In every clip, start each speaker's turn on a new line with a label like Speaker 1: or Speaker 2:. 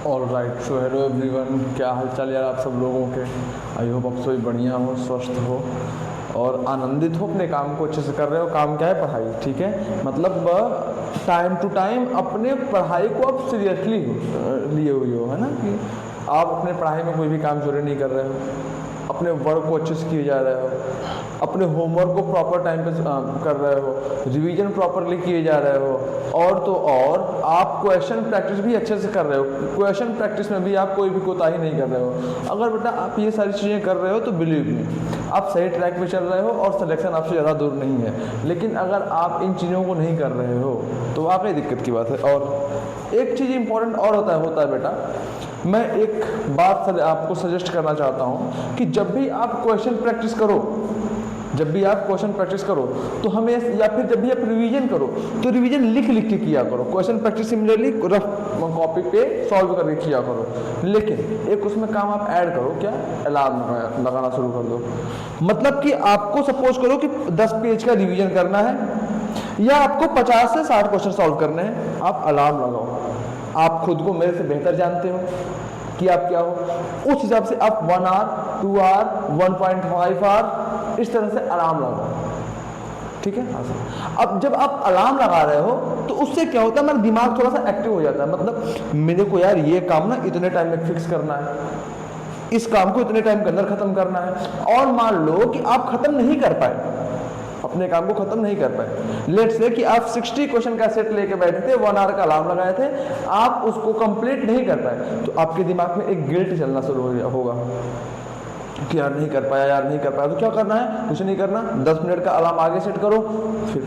Speaker 1: All right, so hello everyone, क्या हाल चाल यार आप सब लोगों के। आई होप आप सभी बढ़िया हो, स्वस्थ हो और आनंदित हो, अपने काम को अच्छे से कर रहे हो। काम क्या है? पढ़ाई। ठीक है, मतलब टाइम टू टाइम अपने पढ़ाई को आप सीरियसली लिए हुए हो, है ना, कि आप अपने पढ़ाई में कोई भी काम चोरी नहीं कर रहे हो, अपने वर्क को अच्छे से किए जा रहे हो, अपने होमवर्क को प्रॉपर टाइम पे कर रहे हो, रिवीजन प्रॉपरली किए जा रहे हो, और तो और आप क्वेश्चन प्रैक्टिस भी अच्छे से कर रहे हो। क्वेश्चन प्रैक्टिस में भी आप कोई भी कोताही नहीं कर रहे हो। अगर बेटा आप ये सारी चीज़ें कर रहे हो तो बिलीव मी आप सही ट्रैक पे चल रहे हो और सिलेक्शन आपसे ज़्यादा दूर नहीं है। लेकिन अगर आप इन चीज़ों को नहीं कर रहे हो तो वाकई दिक्कत की बात है। और एक चीज़ इंपॉर्टेंट और होता है बेटा, मैं एक बात आपको सजेस्ट करना चाहता हूँ कि जब भी आप क्वेश्चन प्रैक्टिस करो, तो हमें, या फिर जब भी आप रिवीजन करो तो रिवीजन लिख लिख के किया करो। Question practice similarly rough copy पे सॉल्व करके किया करो। लेकिन एक उसमें काम आप ऐड करो, क्या? अलार्म लगाना शुरू कर दो। मतलब कि आपको सपोज करो कि 10 पेज का रिवीजन करना है या आपको 50 से 60 क्वेश्चन सॉल्व करने हैं, आप अलार्म लगाओ। आप खुद को मेरे से बेहतर जानते हो कि आप क्या हो, उस हिसाब से आप 1 आवर 2 आवर 1.5 आवर इस तरह से अलार्म लगाओ। ठीक है। अब जब आप अलार्म लगा रहे हो तो उससे क्या होता है, मेरा दिमाग थोड़ा सा एक्टिव हो जाता है। मतलब मेरे को यार ये काम ना इतने टाइम में फिक्स करना है, इस काम को इतने टाइम के अंदर खत्म करना है। और मान लो कि आप खत्म नहीं कर पाए, अपने काम को खत्म नहीं कर पाए, लेट से कि आप 60 क्वेश्चन का सेट लेके बैठे थे, 1 आवर का अलार्म लगाए थे, आप उसको कंप्लीट नहीं कर पाए, तो आपके दिमाग में एक गिल्ट चलना शुरू होगा कि यार नहीं कर पाया। तो क्या करना है? कुछ नहीं करना, 10 मिनट का अलार्म आगे सेट करो। फिर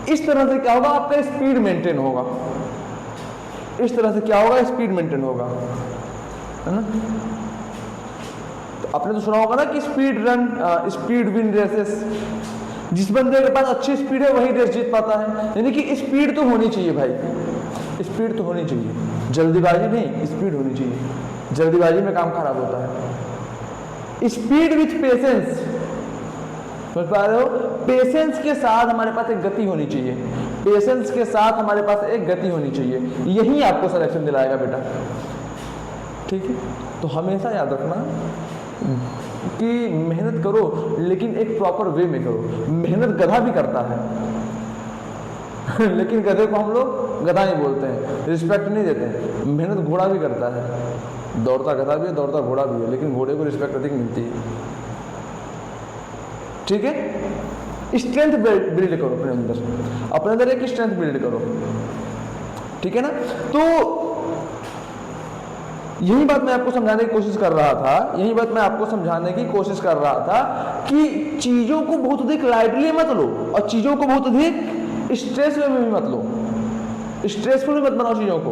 Speaker 1: इस तरह से क्या होगा, आपका स्पीड मेंटेन होगा। स्पीड मेंटेन होगा, है ना। तो आपने तो सुना होगा ना कि स्पीड विन रेसेस। जिस बंदे के पास अच्छी स्पीड है वही रेस जीत पाता है। यानी कि स्पीड तो होनी चाहिए भाई, स्पीड तो होनी चाहिए, जल्दीबाजी नहीं, स्पीड होनी चाहिए। जल्दीबाजी में काम खराब होता है। स्पीड विथ पेशेंस, समझ पा रहे हो? पेशेंस के साथ हमारे पास एक गति होनी चाहिए, यही आपको सिलेक्शन दिलाएगा बेटा। ठीक है, तो हमेशा याद रखना कि मेहनत करो, लेकिन एक प्रॉपर वे में करो। मेहनत गधा भी करता है लेकिन गधे को हम लोग गधा ही बोलते हैं, रिस्पेक्ट नहीं देते हैं। मेहनत घोड़ा भी करता है, दौड़ता गधा भी है, दौड़ता घोड़ा भी है, लेकिन घोड़े को रिस्पेक्ट अधिक मिलती है। ठीक है, स्ट्रेंथ बिल्ड करो अपने अंदर एक स्ट्रेंथ बिल्ड करो। ठीक है ना। तो यही बात मैं आपको समझाने की कोशिश कर रहा था कि चीजों को बहुत अधिक लाइटली मत लो और चीजों को बहुत अधिक स्ट्रेस में भी मत लो। स्ट्रेसफुल मत बनाओ चीजों को।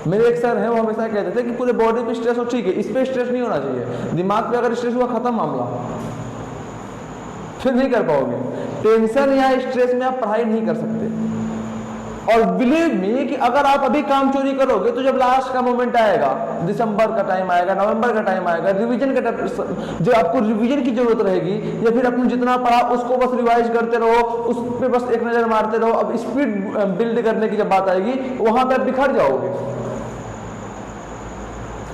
Speaker 1: मेरे एक सर हैं, वो हमेशा कहते थे कि पूरे बॉडी पे स्ट्रेस हो, ठीक है, इस पे स्ट्रेस नहीं होना चाहिए। दिमाग पे अगर स्ट्रेस हुआ, खत्म मामला, फिर नहीं कर पाओगे। टेंशन या स्ट्रेस में आप पढ़ाई नहीं कर सकते। और बिलीव मी कि अगर आप अभी काम चोरी करोगे तो जब लास्ट का मोमेंट आएगा, दिसंबर का टाइम आएगा, नवंबर का टाइम आएगा, रिवीजन का टाइम, जब आपको रिवीजन की जरूरत रहेगी, या फिर आपने जितना पढ़ा उसको बस रिवाइज करते रहो, उस पे बस एक नजर मारते रहो, अब स्पीड बिल्ड करने की जब बात आएगी वहां पे आप बिखर जाओगे।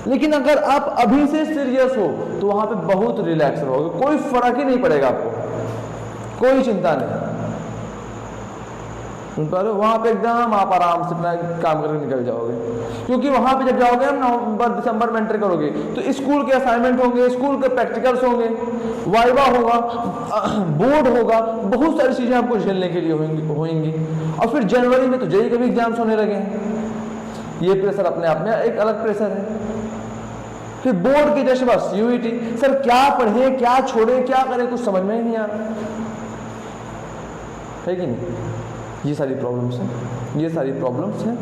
Speaker 1: लेकिन अगर आप अभी से सीरियस हो तो वहां पे बहुत रिलैक्स रहोगे, कोई फर्क ही नहीं पड़ेगा आपको, कोई चिंता नहीं। सुन पा रहे हो? वहां पे एकदम आप आराम से अपना काम करके निकल जाओगे। क्योंकि वहां पे जब जाओगे, हम नवंबर दिसंबर में एंटर करोगे तो स्कूल के असाइनमेंट होंगे, स्कूल के प्रैक्टिकल्स होंगे, वाइवा होगा, बोर्ड होगा, बहुत सारी चीजें आपको झेलने के लिए होंगी। और फिर जनवरी में तो जेईई के भी एग्जाम्स होने लगे हैं। ये प्रेशर अपने आप में एक अलग प्रेशर है। फिर बोर्ड के जैसे बस यूईटी। सर क्या पढ़े, क्या छोड़े, क्या करें, कुछ समझ में ही नहीं आ रहा है कि नहीं। ये सारी प्रॉब्लम्स हैं।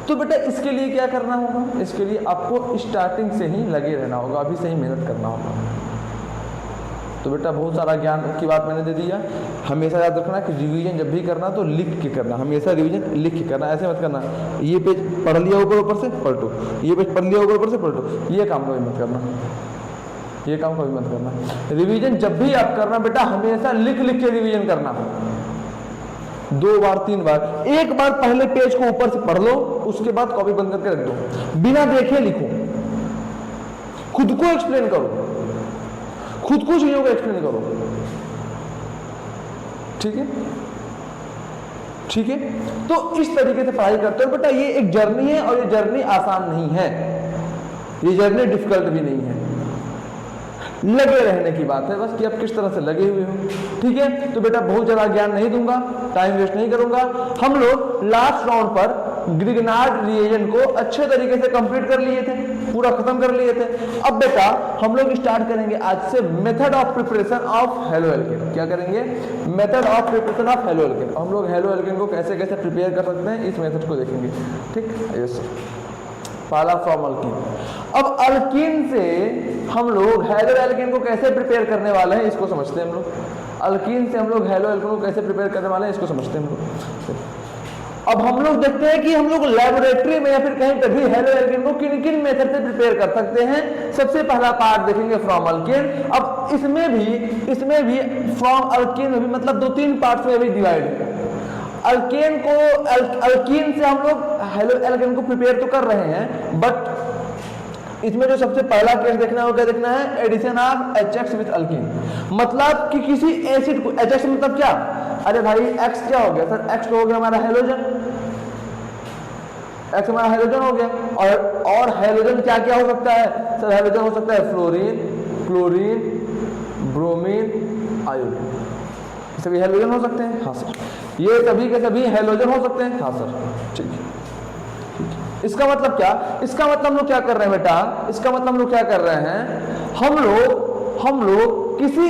Speaker 1: तो बेटा इसके लिए क्या करना होगा? इसके लिए आपको स्टार्टिंग से ही लगे रहना होगा, अभी से ही मेहनत करना होगा। तो बेटा बहुत सारा ज्ञान की बात मैंने दे दिया। हमेशा याद रखना कि रिवीजन जब भी करना तो लिख के करना, हमेशा रिवीजन लिख के करना। ऐसे मत करना ये पेज पढ़ लिया ऊपर से पलटो, ये पेज पढ़ लिया ऊपर से पलटो, ये काम कभी मत करना। ये काम कभी मत करना। रिवीजन जब भी आप करना बेटा हमेशा लिख लिख के रिवीजन करना। 2 बार 3 बार, एक बार पहले पेज को ऊपर से पढ़ लो, उसके बाद कॉपी बंद करके रख दो, बिना देखे लिखो, खुद को एक्सप्लेन करो, खुद को चीजों को एक्सप्लेन करो। ठीक है, ठीक है। तो इस तरीके से पढ़ाई करते हो बेटा। ये एक जर्नी है और ये जर्नी आसान नहीं है, ये जर्नी डिफिकल्ट भी नहीं है, लगे रहने की बात है बस कि आप किस तरह से लगे हुए हो। ठीक है, तो बेटा बहुत ज्यादा ज्ञान नहीं दूंगा, टाइम वेस्ट नहीं करूंगा। हम लोग लास्ट राउंड पर ग्रिग्नार्ड रिएजन को अच्छे तरीके से कंप्लीट कर लिए थे, पूरा खत्म कर लिए थे। अब बेटा हम लोग स्टार्ट करेंगे आज से method of preparation of halo alkane. क्या करेंगे? Method of preparation of halo alkane. हम लोग हेलो एल्केन को कैसे कैसे प्रिपेयर कर सकते हैं, इस मेथड को देखेंगे। ठीक, यस। पहला फ्रॉम अल्कीन। अब अल्कीन से हम लोग हेलो एल्केन को कैसे प्रिपेयर करने वाले हैं, इसको समझते हैं हम लोग। अल्कीन से हम लोग हेलो एल्केन को कैसे प्रिपेयर करने वाले हैं, इसको समझते हैं हम लोग। अब हम लोग देखते हैं कि हम लोग लैबोरेटरी में या फिर कहीं पर भी हेलो एल्केन को किन किन मेथड से प्रिपेयर कर सकते हैं। सबसे पहला पार्ट देखेंगे फ्रॉम अल्केन। अब इसमें भी फ्रॉम अल्केन में भी मतलब 2-3 पार्ट्स में भी डिवाइड है। अल्केन को अल्कीन से हम लोग हेलो एल्केन को प्रिपेयर तो कर रहे हैं, बट इसमें जो सबसे पहला केस देखना है वो क्या देखना है? Addition of HX with alkene. मतलब कि किसी एसिड को, HX मतलब क्या? अरे भाई X क्या हो गया सर? X तो हो गया हमारा हेलोजन, X हमारा हेलोजन हो गया। और हेलोजन क्या क्या हो सकता है सर? हेलोजन हो सकता है फ्लोरीन, क्लोरीन, ब्रोमीन, आयोडीन, सभी हेलोजन हो सकते हैं। हाँ सर, ये सभी के सभी हेलोजन हो सकते हैं। हाँ सर, ठीक है। इसका मतलब क्या? इसका मतलब हम लोग क्या कर रहे हैं बेटा? इसका मतलब हम लोग क्या कर रहे हैं? हम लोग किसी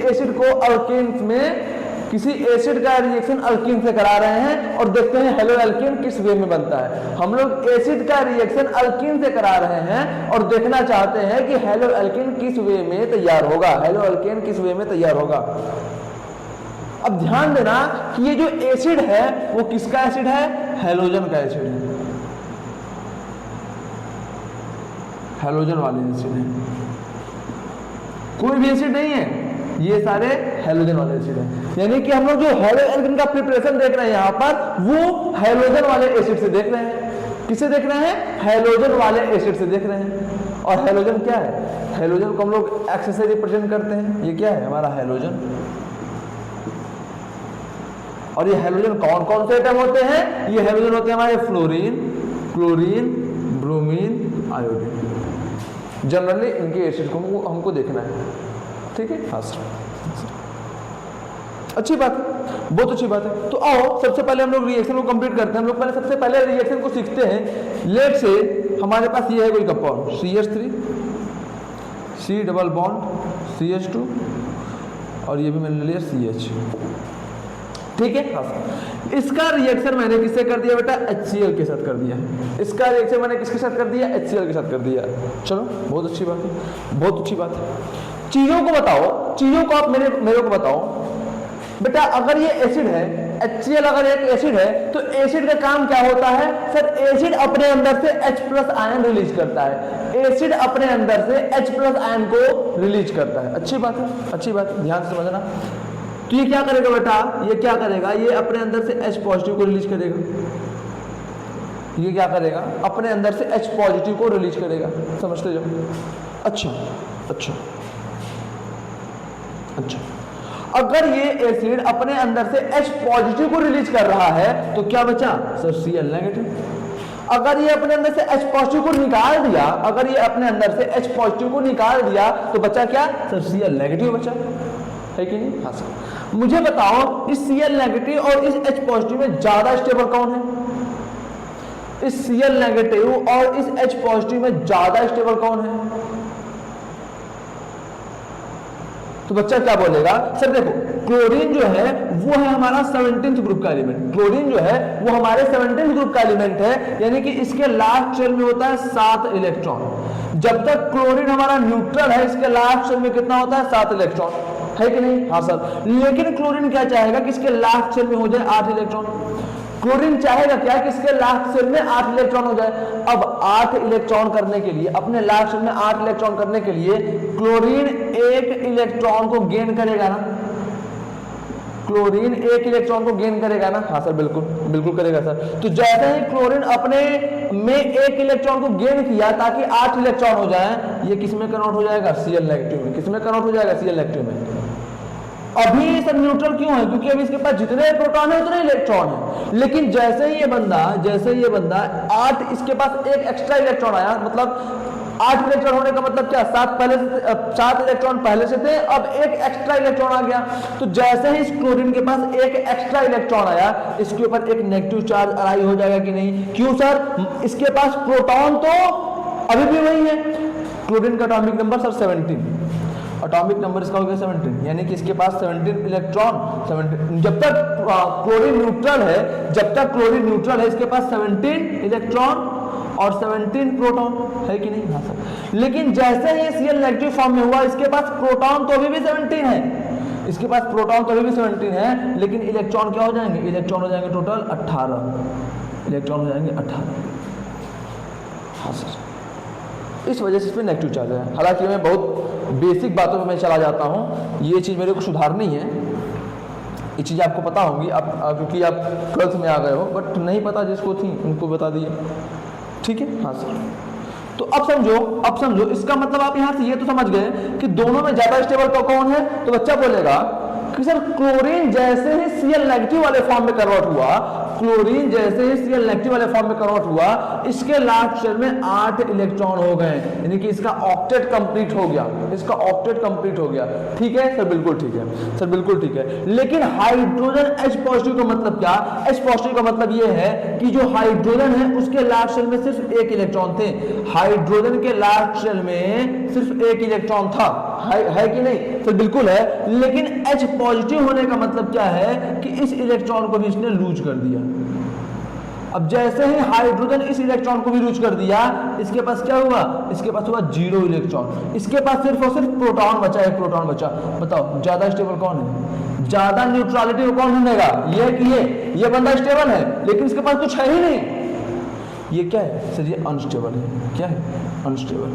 Speaker 1: एसिड को अल्केन्स में, किसी एसिड का रिएक्शन अल्कीन से करा रहे हैं और देखते हैं हेलो एल्कीन किस वे में बनता है। हम लोग एसिड का रिएक्शन अल्कीन से करा रहे हैं और देखना चाहते हैं कि हेलो एल्कीन किस वे में तैयार होगा, हेलो एल्कीन किस वे में तैयार होगा। अब ध्यान देना कि ये जो एसिड है वो किसका एसिड है? हेलोजन का एसिड है, हेलोजन वाले एसिड है, कोई भी एसिड नहीं है, ये सारे हेलोजन वाले एसिड हैं। यानी कि हम लोग जो हेलो एल्केन का प्रिपरेशन देख रहे हैं यहाँ पर, वो हेलोजन वाले एसिड से देख रहे हैं। किसे देख रहे हैं? हेलोजन वाले एसिड से देख रहे हैं। और हेलोजन क्या है? हेलोजन को हम लोग एक्स से रिप्रेजेंट करते हैं। ये क्या है? हमारा हेलोजन। और ये हेलोजन कौन कौन से एटम होते हैं? ये हेलोजन होते हैं हमारे fluorine, chlorine, bromine, iodine. Generally इनके एसिड को हमको देखना है। ठीक है, हाँ सर, अच्छी बात है, बहुत अच्छी बात है। तो आओ सबसे पहले हम लोग रिएक्शन को कंप्लीट करते हैं। हम लोग पहले सबसे पहले रिएक्शन को सीखते हैं। लेट से हमारे पास ये है कोई compound CH3, C double bond CH2 और ये भी मैंने लिया CH। ठीक है, हाँ सर। इसका रिएक्शन मैंने किससे कर दिया बेटा? HCl के साथ कर दिया। इसका रिएक्शन मैंने किसके साथ कर दिया? HCl के साथ कर दिया। चलो, बहुत अच्छी बात है, बहुत अच्छी बात है। चीजों को बताओ, चीजों को आप मेरे को बताओ बेटा। अगर ये एसिड है, HCl अगर एक एसिड है, तो एसिड का काम क्या होता है सर? एसिड अपने अंदर से H+ आयन रिलीज करता है। एसिड अपने अंदर से H+ आयन को रिलीज करता है। अच्छी बात है, अच्छी बात है, ध्यान से समझना। तो ये क्या करेगा बेटा? ये क्या करेगा? ये अपने अंदर से H+ को रिलीज करेगा। ये क्या करेगा? अपने अंदर से H+ को रिलीज करेगा। समझते जाओ। अच्छा अच्छा अच्छा, अगर ये एसिड अपने अंदर से H+ को रिलीज कर रहा है तो क्या बचा सर? Cl negative. अगर ये अपने अंदर से H+ को निकाल दिया, अगर ये अपने अंदर से H+ को निकाल दिया तो बचा क्या सर? Cl नेगेटिव बचा, है कि नहीं? हाँ सर। मुझे बताओ इस Cl नेगेटिव और इस H+ में ज्यादा स्टेबल कौन है? इस Cl नेगेटिव और इस H+ में ज्यादा स्टेबल कौन है? तो बच्चा क्या बोलेगा सर? देखो, क्लोरीन जो है वो है हमारा 17th ग्रुप का एलिमेंट। क्लोरीन जो है वो हमारे 17th ग्रुप का एलिमेंट है, यानी कि इसके लास्ट शेल में होता है 7 इलेक्ट्रॉन। जब तक क्लोरीन हमारा न्यूट्रल है, इसके लास्ट शेल में कितना होता है? 7 इलेक्ट्रॉन, है कि नहीं? हाँ सर। लेकिन क्लोरीन क्या चाहेगा कि इसके लास्ट शेल में हो जाए 8 इलेक्ट्रॉन। क्लोरीन चाहेगा क्या कि इसके लास्ट शेल में 8 इलेक्ट्रॉन हो जाए। अब 8 इलेक्ट्रॉन करने के लिए, अपने लास्ट शेल में 8 इलेक्ट्रॉन करने के लिए क्लोरीन 1 इलेक्ट्रॉन को गेन करेगा ना? क्लोरीन एक इलेक्ट्रॉन को गेन करेगा ना, हाँ सर बिल्कुल बिल्कुल करेगा सर। तो जैसे ही क्लोरीन अपने में एक इलेक्ट्रॉन को गेन किया ताकि 8 इलेक्ट्रॉन हो जाए, ये किस में कन्वर्ट हो जाएगा, Cl नेगेटिव में। किस में कन्वर्ट हो जाएगा, Cl नेगेटिव में। अभी सर न्यूट्रल क्यों है, क्योंकि अभी इसके पास जितने प्रोटॉन है उतने इलेक्ट्रॉन है। लेकिन जैसे ही ये बंदा 8, इसके पास एक एक्स्ट्रा इलेक्ट्रॉन आया, मतलब 8 इलेक्ट्रॉन होने का मतलब क्या, 7 इलेक्ट्रॉन पहले से थे, अब एक एक्स्ट्रा इलेक्ट्रॉन आ गया। तो जैसे ही इस क्लोरीन के पास एक एक्स्ट्रा इलेक्ट्रॉन आया, इसके ऊपर एक नेगेटिव चार्ज अराइव हो जाएगा कि नहीं। क्यों सर, इसके पास प्रोटॉन तो अभी भी वही है। क्लोरीन का atomic number sir 17, atomic number इसका हो गया 17, यानी कि इसके पास 17 इलेक्ट्रॉन 17। जब तक क्लोरीन न्यूट्रल है, इसके पास 17 इलेक्ट्रॉन और 17 प्रोटॉन है कि नहीं, हाँ सर। लेकिन जैसे ही Cl नेगेटिव फॉर्म में हुआ, इसके पास प्रोटॉन तो अभी भी 17 है, इसके पास प्रोटॉन तो अभी भी 17 है, लेकिन इलेक्ट्रॉन क्या हो जाएंगे, इलेक्ट्रॉन हो जाएंगे टोटल 18 इलेक्ट्रॉन हो जाएंगे 18, हाँ सर। इस वजह से इस पर नेगेटिव चार्ज है। हालांकि मैं बहुत बेसिक बातों में मैं चला जाता हूँ, ये चीज़ मेरे को सुधारनी है, ये चीज़ आपको पता होंगी अब, क्योंकि आप 12th में आ गए हो, बट नहीं पता जिसको थी उनको बता दिए, ठीक है, हाँ सर। तो अब समझो इसका मतलब आप यहाँ से ये तो समझ गए कि दोनों में ज़्यादा स्टेबल कौन है। तो बच्चा बोलेगा कि सर क्लोरीन जैसे ही Cl नेगेटिव वाले फॉर्म में कन्वर्ट हुआ, क्लोरीन जैसे ही Cl नेगेटिव वाले फॉर्म में कन्वर्ट हुआ, इसके लास्ट शेल में 8 इलेक्ट्रॉन हो गए, यानी कि इसका ऑक्टेट कंप्लीट हो गया, इसका ऑक्टेट कंप्लीट हो गया। ठीक है सर, बिल्कुल ठीक है सर, बिल्कुल ठीक है। लेकिन हाइड्रोजन H पॉजिटिव का मतलब क्या, H पॉजिटिव का मतलब ये है कि जो हाइड्रोजन है उसके लास्ट शेल में सिर्फ 1 इलेक्ट्रॉन थे, हाइड्रोजन के लास्ट शेल में सिर्फ 1 इलेक्ट्रॉन था, है कि नहीं सर, बिल्कुल है। लेकिन H पॉजिटिव होने का मतलब क्या है कि इस इलेक्ट्रॉन को भी इसने लूज कर दिया। अब जैसे ही हाइड्रोजन इस इलेक्ट्रॉन को भी लूज कर दिया, इसके पास क्या हुआ, इसके पास हुआ 0 इलेक्ट्रॉन, इसके पास सिर्फ और सिर्फ प्रोटॉन बचा, 1 प्रोटॉन बचा। बताओ ज्यादा स्टेबल कौन है, ज्यादा न्यूट्रलिटी को कौन ढूंढेगा, ये कि ये बंदा स्टेबल है लेकिन इसके पास कुछ है ही नहीं। ये क्या है सर, ये अनस्टेबल है। क्या है, अनस्टेबल।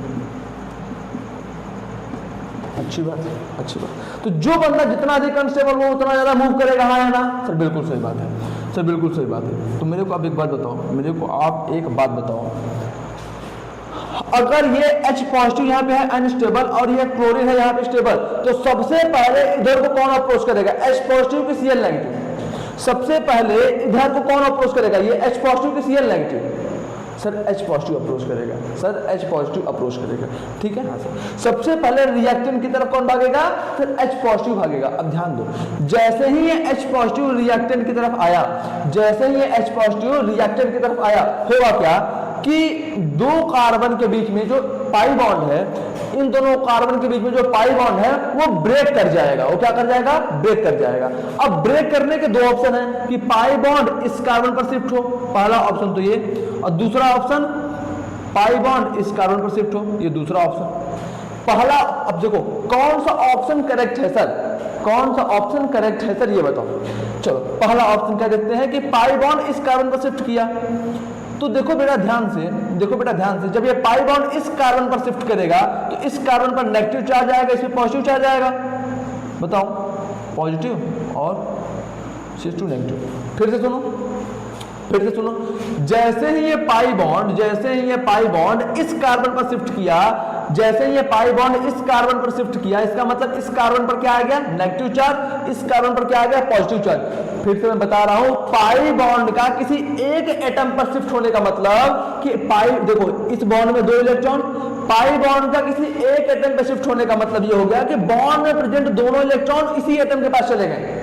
Speaker 1: अच्छी बात है, अच्छी बात। तो जो बंदा जितना अधिक अनस्टेबल वो उतना ज्यादा मूव करेगा, हाँ या ना सर, बिल्कुल सही बात है सर, बिल्कुल सही बात है। तो मेरे को आप एक बात बताओ, अगर ये H पॉजिटिव यहाँ पे है अनस्टेबल और ये क्लोरीन है यहाँ पे स्टेबल, तो सबसे पहले इधर को कौन अप्रोच करेगा, H पॉजिटिव की Cl नेगेटिव। सबसे पहले इधर को कौन अप्रोच करेगा, ये H पॉजिटिव की Cl negative. Sir H positive approach करेगा, सर H पॉजिटिव अप्रोच करेगा, ठीक है, हाँ सर। सबसे पहले रिएक्टेंट की तरफ कौन भागेगा, सर H पॉजिटिव भागेगा। अब ध्यान दो, जैसे ही ये H पॉजिटिव रिएक्टेंट की तरफ आया, जैसे ही ये H पॉजिटिव रिएक्टेंट की तरफ आया, होगा क्या कि 2 कार्बन के बीच में जो पाई बॉन्ड है, इन दोनों कार्बन के बीच में जो पाई बॉन्ड है वो ब्रेक कर जाएगा। वो क्या कर जाएगा, ब्रेक कर जाएगा। अब ब्रेक करने के 2 ऑप्शन है कि पाई बॉन्ड इस कार्बन पर शिफ्ट हो, पहला ऑप्शन तो ये, और दूसरा ऑप्शन पाई बॉन्ड इस कार्बन पर शिफ्ट हो, ये दूसरा ऑप्शन। पहला, अब देखो कौन सा ऑप्शन करेक्ट है सर, कौन सा ऑप्शन करेक्ट है सर, ये बताओ। चलो पहला ऑप्शन क्या देखते हैं कि पाई बॉन्ड इस कार्बन पर शिफ्ट किया। तो देखो बेटा ध्यान से, जब ये पाई बॉन्ड इस कार्बन पर शिफ्ट करेगा तो इस कार्बन पर नेगेटिव चार्ज आएगा, इसमें पॉजिटिव चार्ज आएगा। बताओ, पॉजिटिव और C2 नेगेटिव। फिर से सुनो, जैसे ही ये पाई बॉन्ड इस कार्बन पर शिफ्ट किया, जैसे ही ये पाई बॉन्ड इस कार्बन पर शिफ्ट किया, इसका मतलब इस कार्बन पर क्या आ गया, नेगेटिव चार्ज, इस कार्बन पर क्या आ गया, पॉजिटिव चार्ज। फिर से मैं बता रहा हूं, पाई बॉन्ड का किसी एक एटम पर शिफ्ट होने का मतलब कि पाई, देखो इस बॉन्ड में 2 इलेक्ट्रॉन, पाई बॉन्ड का किसी एक एटम पर शिफ्ट होने का मतलब ये हो गया कि बॉन्ड में प्रेजेंट दोनों इलेक्ट्रॉन इसी एटम के पास चले गए।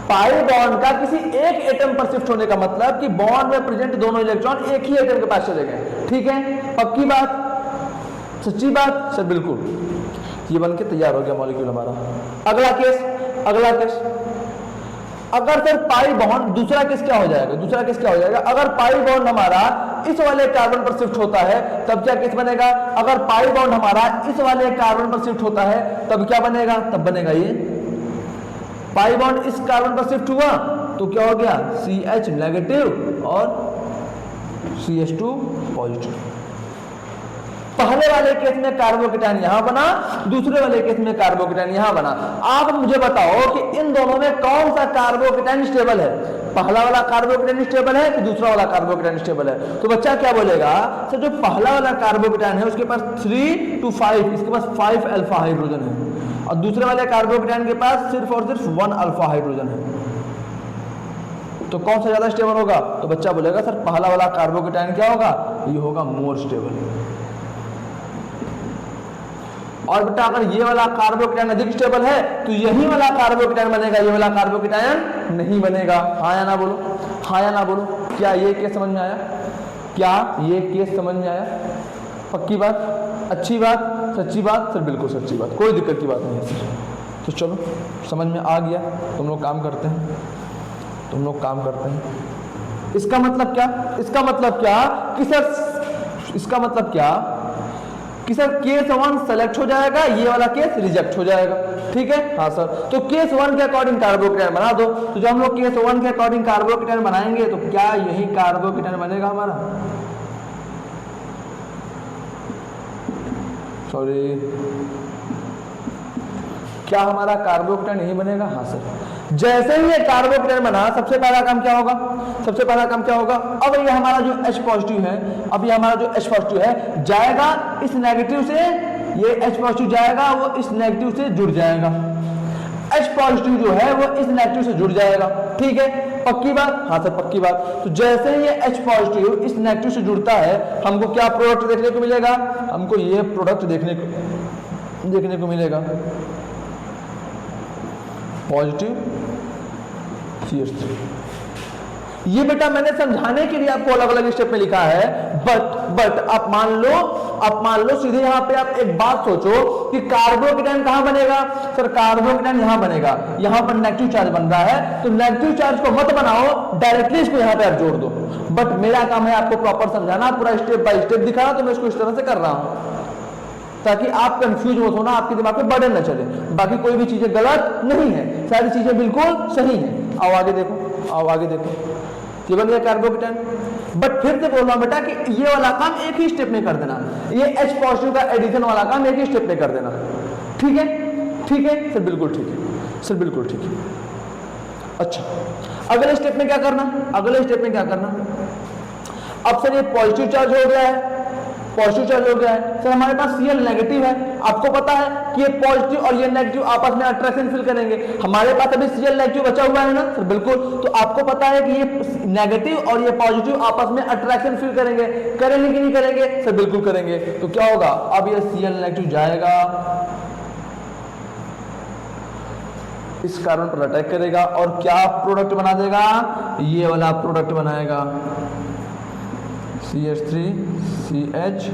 Speaker 1: पाई बॉन्ड का किसी एक एटम पर शिफ्ट होने का मतलब कि बॉन्ड में प्रेजेंट दोनों इलेक्ट्रॉन एक ही एटम के पास चले गए। ठीक है, पक्की बात, सच्ची बात सर, बिल्कुल। ये बन के तैयार हो गया मॉलिक्यूल हमारा। अगला केस, अगर सर पाई बॉन्ड, दूसरा केस क्या हो जाएगा, अगर पाई बॉन्ड हमारा इस वाले कार्बन पर शिफ्ट होता है तब क्या केस बनेगा, अगर पाई बॉन्ड हमारा इस वाले कार्बन पर शिफ्ट होता है तब क्या बनेगा, तब बनेगा ये पाई बॉन्ड इस कार्बन पर शिफ्ट हुआ तो क्या हो गया, CH नेगेटिव और CH2 पॉजिटिव। पहले वाले केस में कार्बोकेटायन यहां बना, दूसरे वाले केस में कार्बोकेटायन यहां बना। आप मुझे बताओ कि इन दोनों में कौन सा कार्बोकेटायन स्टेबल है, पहला वाला कार्बोकेटायन स्टेबल है कि दूसरा वाला कार्बोकेटायन स्टेबल है? तो बच्चा क्या बोलेगा सर, जो पहला वाला कार्बोकेटायन है उसके पास 3 to 5, इसके पास 5 अल्फा हाइड्रोजन है, और दूसरे वाले कार्बोकेटायन के पास सिर्फ और सिर्फ 1 अल्फा हाइड्रोजन है। तो कौन सा ज्यादा स्टेबल होगा? तो बच्चा बोलेगा सर पहला वाला कार्बोकेटायन क्या होगा, ये होगा मोर स्टेबल। और बेटा अगर ये वाला कार्बोकेटायन अधिक स्टेबल है तो यही वाला कार्बोकेटायन बनेगा, ये वाला कार्बोकेटायन नहीं बनेगा। हाँ या ना बोलो, हाँ या ना बोलो। क्या ये केस समझ में आया? क्या ये केस समझ में आया? पक्की बात, अच्छी बात, सच्ची बात? सर बिल्कुल सच्ची बात, कोई दिक्कत की बात नहीं है सर। तो चलो समझ में आ गया, तुम लोग काम करते हैं, तुम लोग काम करते हैं। इसका मतलब क्या? इसका मतलब क्या कि सर, इसका मतलब क्या कि सर केस 1 सेलेक्ट हो जाएगा, ये वाला केस रिजेक्ट हो जाएगा। ठीक है, हाँ सर। तो केस 1 के अकॉर्डिंग कार्बोकेटायन बना दो। तो जब हम लोग केस 1 के अकॉर्डिंग कार्बोकेटायन बनाएंगे तो क्या यही कार्बोकेटायन बनेगा हमारा? सॉरी, क्या हमारा कार्बोकेटायन यही बनेगा? हाँ सर। जैसे ही ये कार्बोकेटायन बना, सबसे पहला काम क्या होगा? सबसे पहला काम क्या होगा? अब ये हमारा जो H पॉजिटिव है, अब ये हमारा जो H पॉजिटिव है जाएगा इस नेगेटिव से, ये H पॉजिटिव जाएगा वो इस नेगेटिव से जुड़ जाएगा, H पॉजिटिव जो है वो इस नेगेटिव से जुड़ जाएगा। ठीक है, पक्की बात? हाँ सर पक्की बात। तो जैसे ही ये H पॉजिटिव इस नेगेटिव से जुड़ता है, हमको क्या प्रोडक्ट देखने को मिलेगा? हमको ये प्रोडक्ट देखने को मिलेगा, पॉजिटिव CH3। ये बेटा मैंने समझाने के लिए आपको अलग अलग स्टेप में लिखा है, बट आप मान लो सीधे यहाँ पे आप एक बात सोचो कि कार्बोकेटायन कहाँ बनेगा? सर कार्बोकेटायन यहाँ बनेगा, यहाँ पर नेगेटिव चार्ज बन रहा है, तो नेगेटिव चार्ज को मत बनाओ, डायरेक्टली इसको यहाँ पे आप जोड़ दो। बट मेरा काम है आपको प्रॉपर समझाना, पूरा स्टेप बाय स्टेप दिखाना, तो मैं इसको इस तरह से कर रहा हूँ ताकि आप कंफ्यूज मत होना, आपके दिमाग पे बर्डन न चले। बाकी कोई भी चीजें गलत नहीं है, सारी चीजें बिल्कुल सही है। आओ आगे देखो, आओ आगे देखो, ये बन गया कार्बोकेटायन। बट फिर से बोल रहा हूं बेटा कि ये वाला काम एक ही स्टेप में कर देना, ये H पॉजिटिव का एडिशन वाला काम एक ही स्टेप में कर देना। ठीक है, ठीक है सर, बिल्कुल ठीक है सर, बिल्कुल ठीक है। अच्छा, अगले स्टेप में क्या करना? अगले स्टेप में क्या करना? अब सर ये पॉजिटिव चार्ज हो गया है, पॉजिटिव चार्ज हो गया है सर, हमारे पास Cl नेगेटिव है। आपको पता है कि ये पॉजिटिव और ये नेगेटिव आपस में अट्रैक्शन फील करेंगे। हमारे पास अभी Cl नेगेटिव बचा हुआ है ना सर? बिल्कुल। तो आपको पता है कि ये नेगेटिव और ये पॉजिटिव आपस में अट्रैक्शन फील करेंगे, करेंगे कि नहीं करेंगे? सर बिल्कुल करेंगे। तो क्या होगा? अब ये Cl नेगेटिव जाएगा, इस कार्बन पर अटैक करेगा और क्या प्रोडक्ट बना देगा? ये वाला प्रोडक्ट बनाएगा, CH3 CH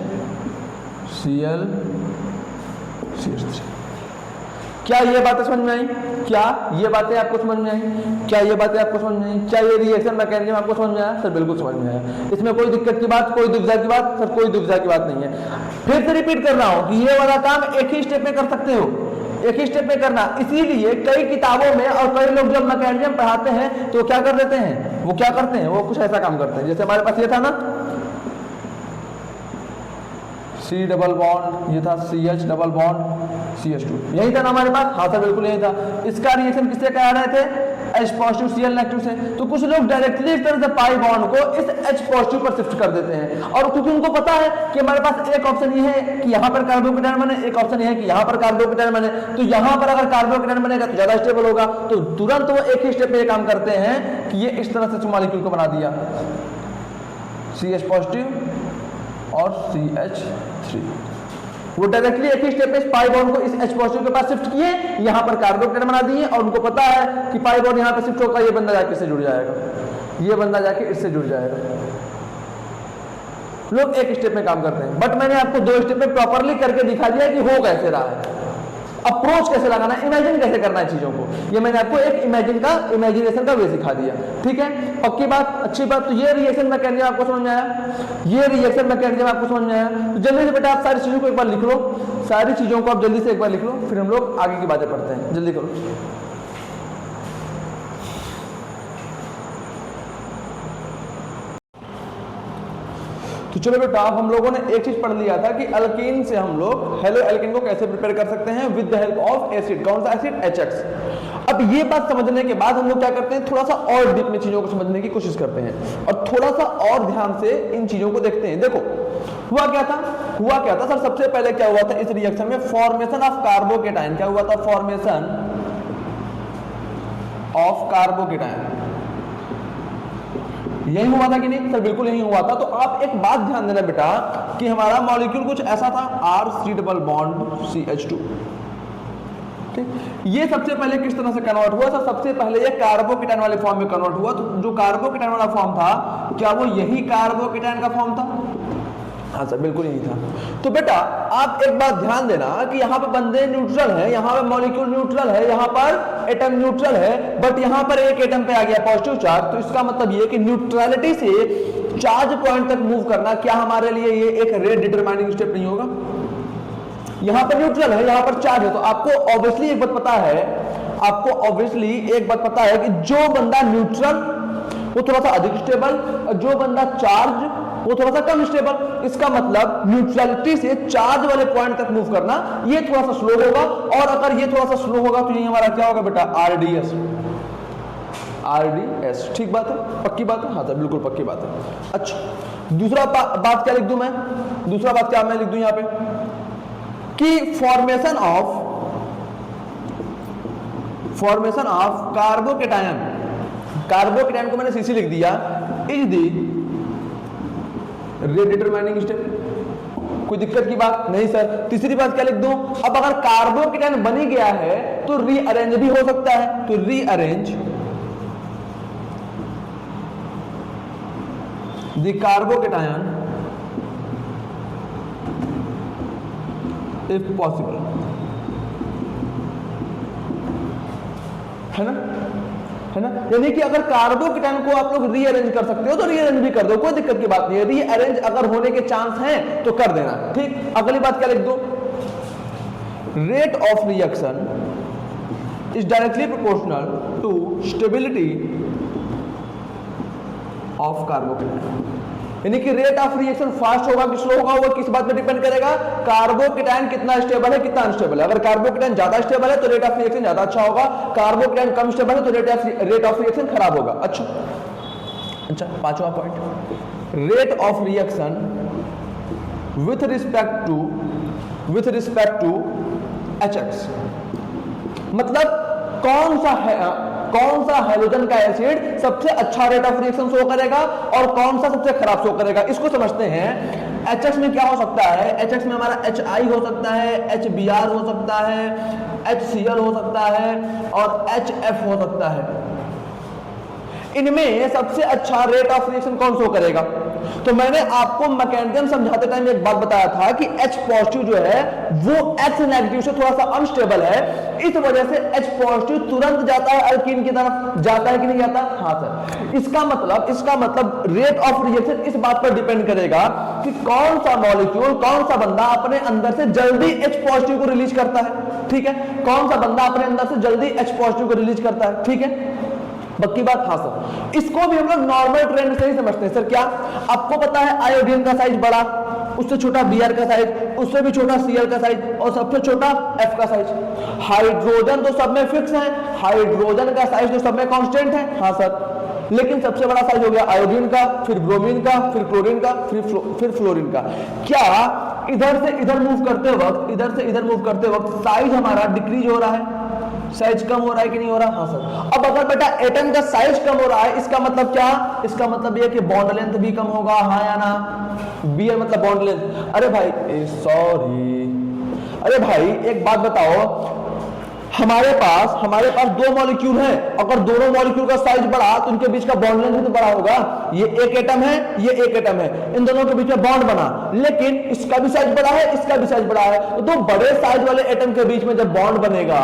Speaker 1: Cl CH3। क्या ये बातें समझ में आई? क्या ये बातें आपको समझ में आई? क्या ये बातें आपको समझ में आई? क्या ये रिएक्शन मैकेनिज्म आपको समझ में आया? सर बिल्कुल समझ में आया, इसमें कोई दिक्कत की बात, कोई दुविधा की बात? सर कोई दुविधा की बात नहीं है। फिर से रिपीट कर रहा हूं कि ये वाला काम एक ही स्टेप में कर सकते हो, एक ही स्टेप में करना। इसीलिए कई किताबों में और कई लोग जब मैकेनिज्म पढ़ाते हैं तो क्या कर देते हैं, वो क्या करते हैं, वो कुछ ऐसा काम करते हैं जैसे हमारे पास ये था ना, C डबल बॉन्ड, ये था CH डबल बॉन्ड CH2, यही था ना हमारे पास? हाँ सर बिल्कुल यही था। इसका रिएक्शन किससे करा रहे थे? H पॉजिटिव Cl नेगेटिव से। तो कुछ लोग डायरेक्टली इस तरह से पाई बॉन्ड को इस H पॉजिटिव पर शिफ्ट कर देते हैं, और क्योंकि उनको पता है कि हमारे पास एक ऑप्शन ये है कि यहाँ पर कार्बोकेटायन बने, एक ऑप्शन ये है कि यहाँ पर कार्बोकेटायन बने, तो यहाँ पर अगर कार्बोकेटायन बनेगा तो ज्यादा स्टेबल होगा, तो तुरंत वो एक ही स्टेप में ये काम करते हैं कि ये इस तरह से मॉलिक्यूल को बना दिया, CH पॉजिटिव और CH3। वो डायरेक्टली एक ही स्टेप में पाई बॉन्ड को इस H पॉजिटिव के पास शिफ्ट किए, यहाँ पर कार्बोकेटायन बना दिए, और उनको पता है कि पाई बॉन्ड यहाँ पे शिफ्ट होकर ये बंदा जाके इससे जुड़ जाएगा, ये बंदा जाके इससे जुड़ जाएगा। लोग एक स्टेप में काम करते हैं, बट मैंने आपको 2 स्टेप में प्रॉपरली करके दिखा दिया कि हो कैसे रहा है, अप्रोच कैसे लगाना है, इमेजिन कैसे करना है चीजों को। ये मैंने आपको एक इमेजिनेशन का वे सिखा दिया। ठीक है, पक्की बात, अच्छी बात। तो ये रिएक्शन मैकेनिज्म आपको समझ में आया? ये रिएक्शन मैकेनिज्म आपको समझ में आया? तो जल्दी से बेटा आप सारी चीजों को एक बार लिख लो, सारी चीजों को आप जल्दी से एक बार लिख लो, फिर हम लोग आगे की बातें पढ़ते हैं। जल्दी करो। तो चलो बेटा हम लोगों ने एक चीज पढ़ लिया था कि अल्कीन से हम लोग हेलो एल्केन को कैसे प्रिपेयर कर सकते हैं with the help of acid. कौन सा एसिड? HX। अब ये बात समझने के बाद हम लोग क्या करते हैं, थोड़ा सा और डीप में चीजों को समझने की कोशिश करते हैं और थोड़ा सा और ध्यान से इन चीजों को देखते हैं। देखो हुआ क्या था सर, सबसे पहले क्या हुआ था इस रिएक्शन में, फॉर्मेशन ऑफ कार्बोकेटाइन। क्या हुआ था? Formation of carbocation. यही हुआ था कि नहीं सर? बिल्कुल यही हुआ था। तो आप एक बात ध्यान देना बेटा कि हमारा मॉलिक्यूल कुछ ऐसा था, R3 डबल बॉन्ड CH2। ये सबसे पहले किस तरह से कन्वर्ट हुआ? सर सबसे पहले ये कार्बोकेटाइन वाले फॉर्म में कन्वर्ट हुआ। तो जो कार्बोकेटाइन वाला फॉर्म था, क्या वो यही कार्बोकेटाइन का फॉर्म था? हाँ सर बिल्कुल यही था। तो बेटा आप एक बात ध्यान देना कि यहाँ पे बंदे न्यूट्रल है, यहाँ पे मॉलिक्यूल न्यूट्रल है, यहाँ पर एटम न्यूट्रल है, बट यहाँ पर एक एटम पे आ गया पॉजिटिव चार्ज। तो इसका मतलब ये कि न्यूट्रलिटी से चार्ज पॉइंट तक मूव करना क्या हमारे लिए ये एक रेट डिटरमाइनिंग स्टेप नहीं होगा? यहाँ पर न्यूट्रल है, यहाँ पर चार्ज है, तो आपको ऑब्वियसली एक बात पता है कि जो बंदा न्यूट्रल वो थोड़ा सा अधिक स्टेबल और जो बंदा चार्ज वो थोड़ा सा कम स्टेबल। इसका मतलब न्यूट्रलिटी से चार्ज वाले पॉइंट तक मूव करना ये थोड़ा सा स्लो होगा, और अगर ये थोड़ा सा स्लो होगा तो ये हमारा क्या होगा बेटा? RDS। ठीक बात है? पक्की बात है? हाँ सर बिल्कुल पक्की बात है। अच्छा दूसरा बात क्या लिख दूं मैं? दूसरा बात क्या मैं लिख दूं यहाँ पे कि फॉर्मेशन ऑफ कार्बोकेटाइन को मैंने CC लिख दिया, is the rate determining step. कोई दिक्कत की बात नहीं सर। तीसरी बात क्या लिख दूं? अब अगर कार्बोकेटाइन बन ही गया है तो रीअरेंज भी हो सकता है। तो rearrange the carbocation if possible, है ना? यानी कि अगर कार्बोकेटाइन को आप लोग रीअरेंज कर सकते हो तो रीअरेंज भी कर दो, कोई दिक्कत की बात नहीं है। रीअरेंज अगर होने के चांस हैं तो कर देना। ठीक, अगली बात क्या लिख दो? Rate of reaction is directly proportional to stability of carbocation. यानी कि रेट ऑफ रिएक्शन फास्ट होगा कि स्लो होगा वो किस बात पे डिपेंड करेगा? कार्बोकेटाइन कितना स्टेबल है, कितना अनस्टेबल है। अगर कार्बोकेटाइन ज्यादा स्टेबल है तो रेट ऑफ रिएक्शन ज्यादा अच्छा होगा, कार्बोकेटाइन कम स्टेबल है तो रेट ऑफ रिएक्शन खराब होगा। अच्छा पांचवा point, rate of reaction with respect to HX। मतलब कौन सा हैलोजन का एसिड सबसे अच्छा रेट ऑफ रिएक्शन शो करेगा और कौन सा सबसे खराब शो करेगा, इसको समझते हैं। HX में क्या हो सकता है? HX में हमारा HI हो सकता है, HBr हो सकता है, HCl हो सकता है और HF हो सकता है। इनमें सबसे अच्छा रेट ऑफ रिएक्शन कौन शो करेगा? तो मैंने आपको मैकेनिज्म समझाते टाइम एक बात बताया था कि H पॉजिटिव जो है वो H नेगेटिव से थोड़ा सा अनस्टेबल है, इस वजह से H पॉजिटिव तुरंत जाता है अल्कीन की तरफ, जाता है कि नहीं जाता? हाँ सर। इसका मतलब रेट ऑफ रिएक्शन इस बात पर डिपेंड करेगा कि कौन सा मॉलिक्यूल, कौन सा बंदा अपने अंदर से जल्दी H पॉजिटिव को रिलीज करता है। ठीक है, कौन सा बंदा अपने अंदर से जल्दी H पॉजिटिव को रिलीज करता है। ठीक है, पक्की बात? हाँ सर। इसको भी हम लोग नॉर्मल ट्रेंड से ही समझते हैं। सर क्या आपको पता है आयोडीन का साइज बड़ा, उससे छोटा Br का साइज, उससे भी छोटा Cl का साइज और सबसे छोटा F का साइज। हाइड्रोजन तो सब में फिक्स है, हाइड्रोजन का साइज तो सब में कांस्टेंट है। हाँ सर, लेकिन सबसे बड़ा साइज हो गया आयोडीन का, फिर ब्रोमीन का, फिर क्लोरीन का, फिर फ्लोरीन का। क्या इधर से इधर मूव करते वक्त साइज हमारा डिक्रीज हो रहा है? साइज कम हो रहा है कि नहीं हो रहा? हाँ सर। अब अगर बेटा एटम का साइज कम हो रहा है, इसका मतलब क्या? इसका मतलब ये कि बॉन्ड लेंथ भी कम होगा। हाँ या ना? Br मतलब बॉन्ड लेंथ। अरे भाई एक बात बताओ, हमारे पास दो मॉलिक्यूल हैं, अगर दोनों मॉलिक्यूल का साइज बढ़ा तो उनके बीच का बॉन्ड लेंथ भी तो बड़ा होगा। ये एक एटम है, ये एक एटम है, इन दोनों के बीच में बॉन्ड बना, लेकिन इसका भी साइज बड़ा है, इसका भी साइज बड़ा है। तो दो बड़े साइज वाले एटम के बीच में जब बॉन्ड बनेगा